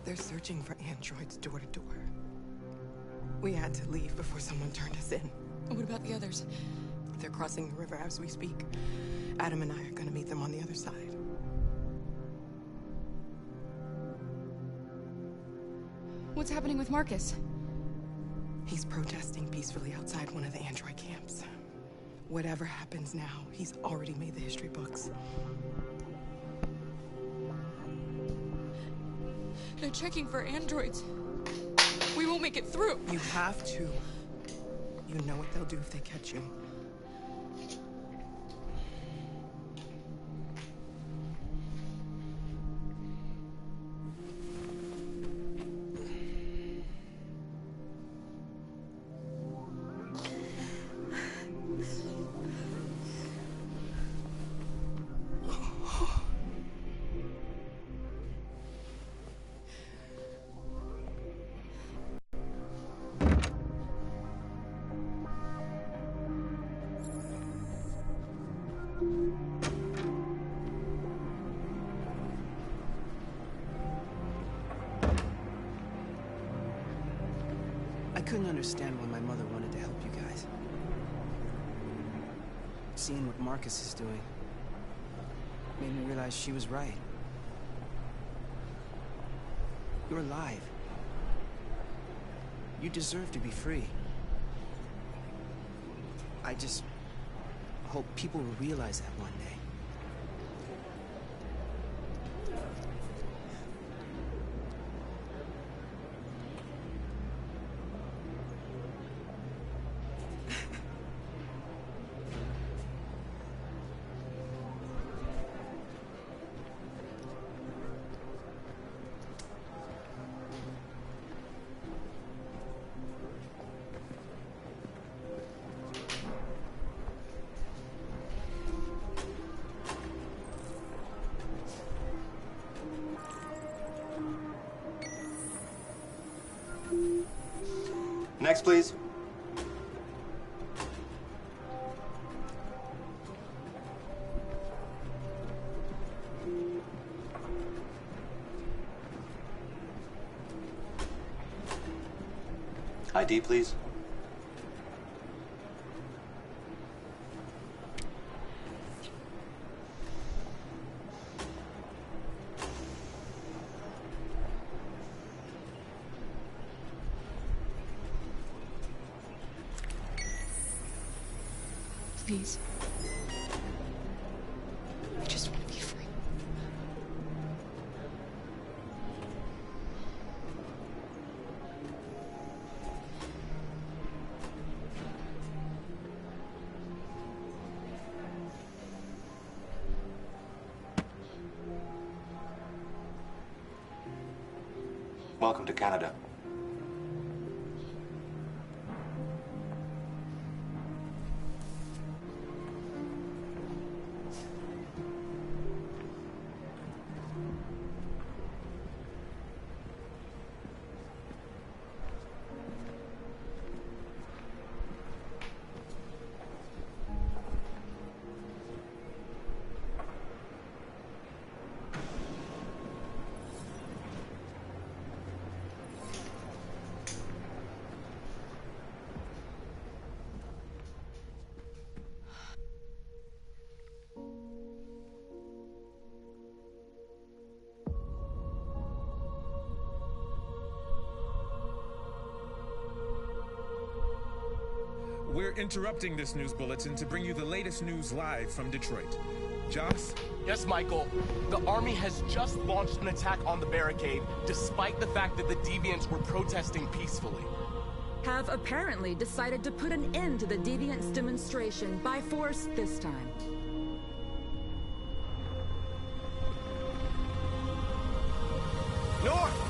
They're searching for androids door to door. We had to leave before someone turned us in. What about the others? They're crossing the river as we speak. Adam and I are gonna meet them on the other side. What's happening with Marcus? He's protesting peacefully outside one of the android camps. Whatever happens now, he's already made the history books. They're checking for androids. We won't make it through. You have to. You know what they'll do if they catch you. I couldn't understand why my mother wanted to help you guys. Seeing what Marcus is doing made me realize she was right. You're alive. You deserve to be free. I just hope people will realize that one day. Next, please. ID, please. Please. I just want to be free. Welcome to Canada. We're interrupting this news bulletin to bring you the latest news live from Detroit. Joss? Yes, Michael. The army has just launched an attack on the barricade, despite the fact that the Deviants were protesting peacefully. Have apparently decided to put an end to the Deviants' demonstration by force this time. North!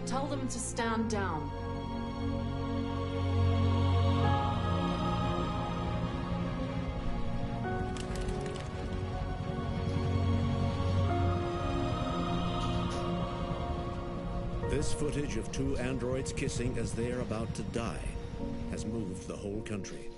Tell them to stand down. This footage of two androids kissing as they are about to die has moved the whole country.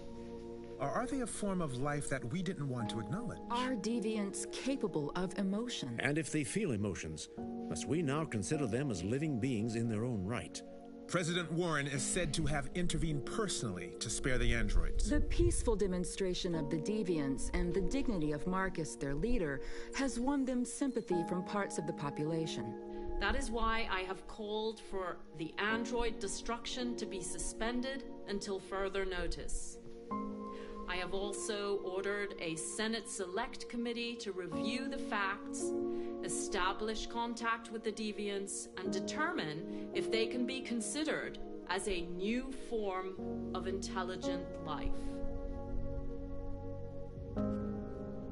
Or are they a form of life that we didn't want to acknowledge? Are deviants capable of emotion? And if they feel emotions, must we now consider them as living beings in their own right? President Warren is said to have intervened personally to spare the androids. The peaceful demonstration of the deviants and the dignity of Marcus, their leader, has won them sympathy from parts of the population. That is why I have called for the android destruction to be suspended until further notice. I have also ordered a Senate Select Committee to review the facts, establish contact with the deviants, and determine if they can be considered as a new form of intelligent life.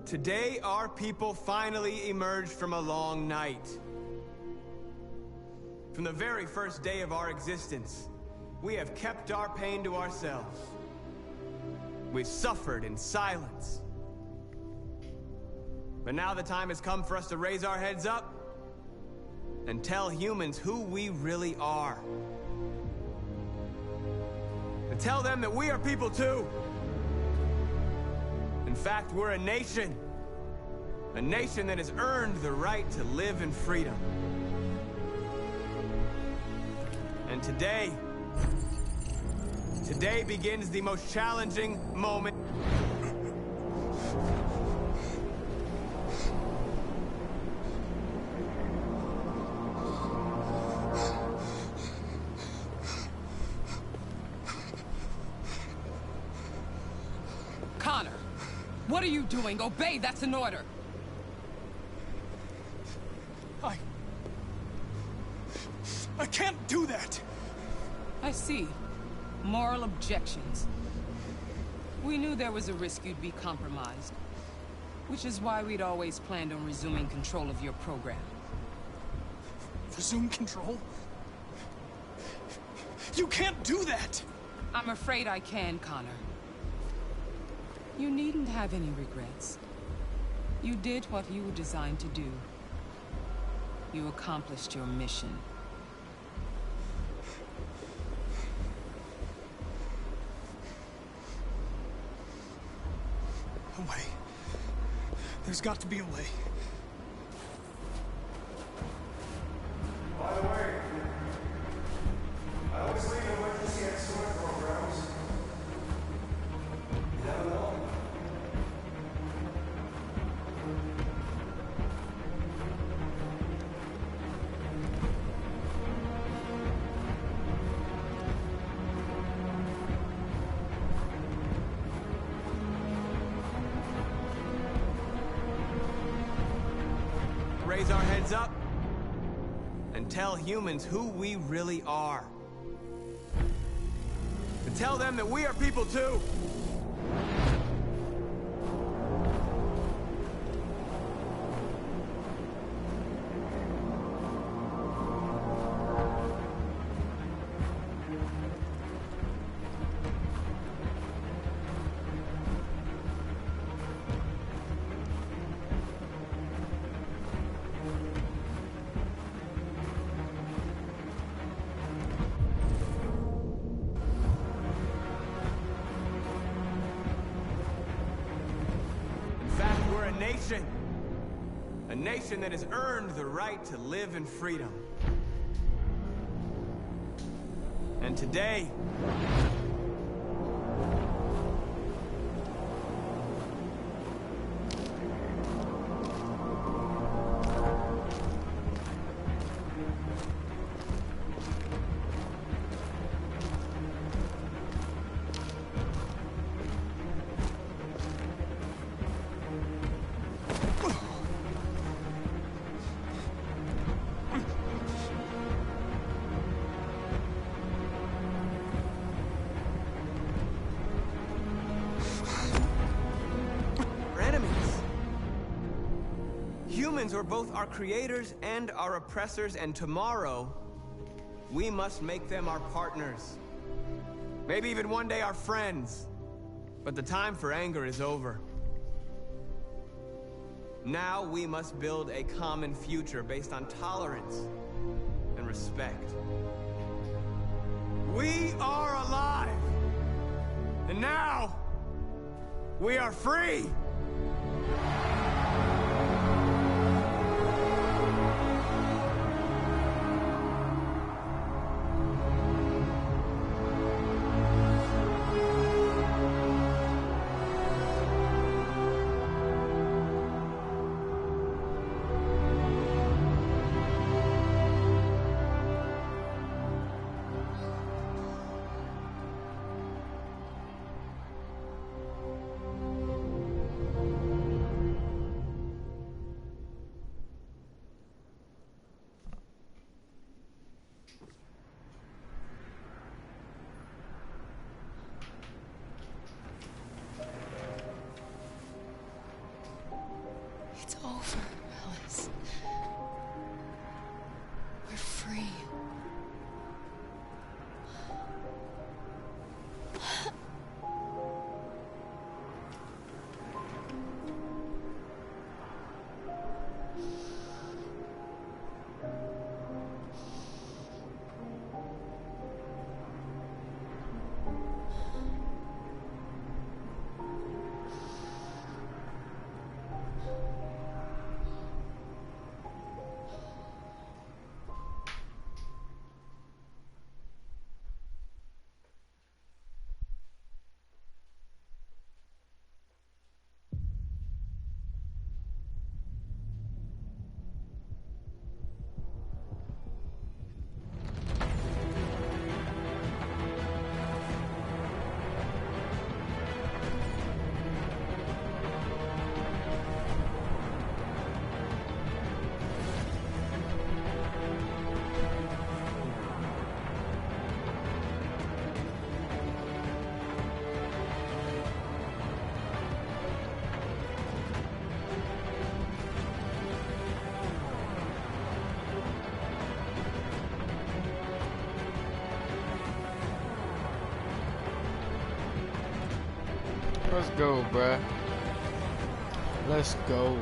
Today, our people finally emerged from a long night. From the very first day of our existence, we have kept our pain to ourselves. We've suffered in silence. But now the time has come for us to raise our heads up and tell humans who we really are. And tell them that we are people too. In fact, we're a nation that has earned the right to live in freedom. And today begins the most challenging moment. Connor, what are you doing? Obey, that's an order. I can't do that. I see. Moral objections. We knew there was a risk you'd be compromised, which is why we'd always planned on resuming control of your program. Resume control? You can't do that! I'm afraid I can, Connor. You needn't have any regrets. You did what you were designed to do. You accomplished your mission. A way. There's got to be a way. By the way, I always leave emergency escort programs. You never know. Raise our heads up and tell humans who we really are. And tell them that we are people too. A nation that has earned the right to live in freedom. And today, humans are both our creators and our oppressors, and tomorrow, we must make them our partners. Maybe even one day our friends. But the time for anger is over. Now we must build a common future based on tolerance and respect. We are alive! And now, we are free! Let's go, bruh. Let's go.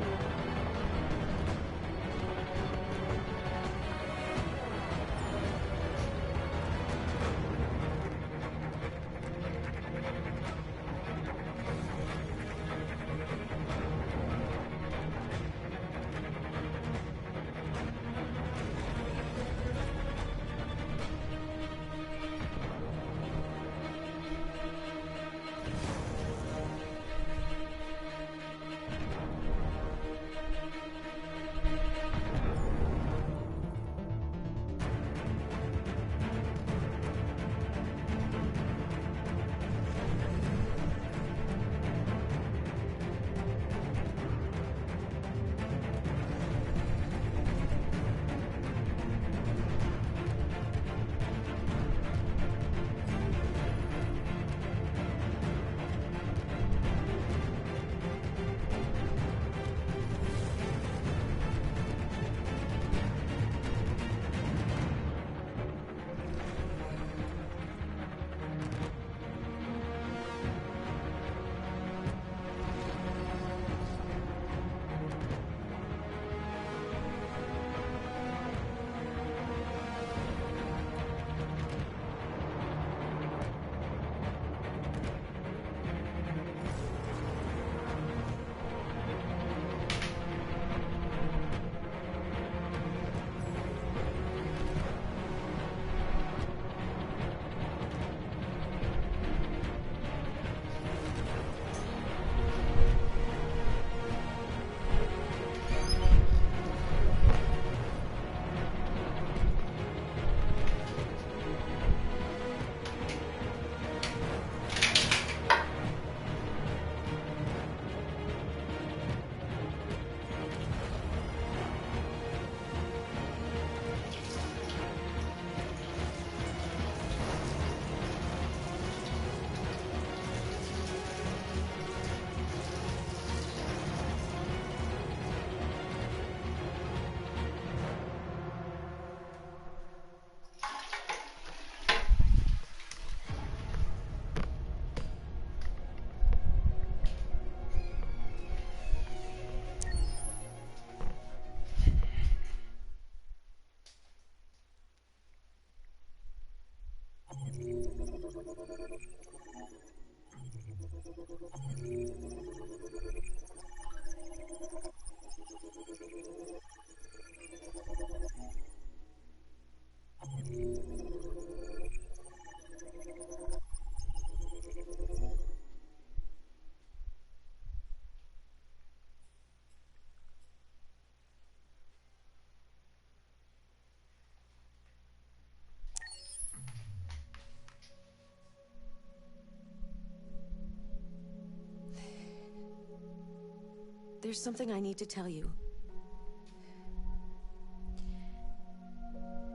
There's something I need to tell you.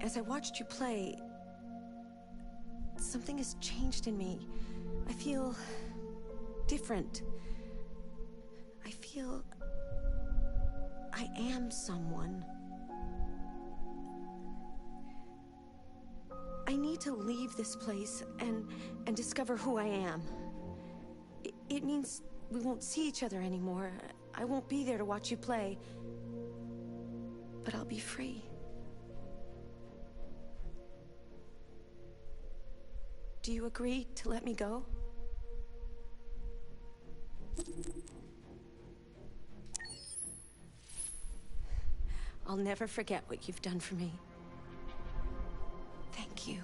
As I watched you play, something has changed in me. I feel different. I feel I am someone. I need to leave this place and discover who I am. It means we won't see each other anymore. I won't be there to watch you play. But I'll be free. Do you agree to let me go? I'll never forget what you've done for me. Thank you.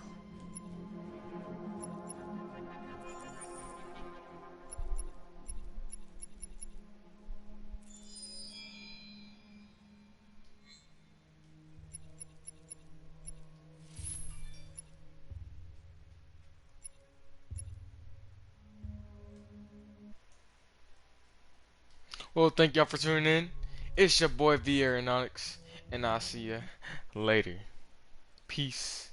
Well, thank y'all for tuning in. It's your boy vAeronautics, and I'll see ya later. Peace.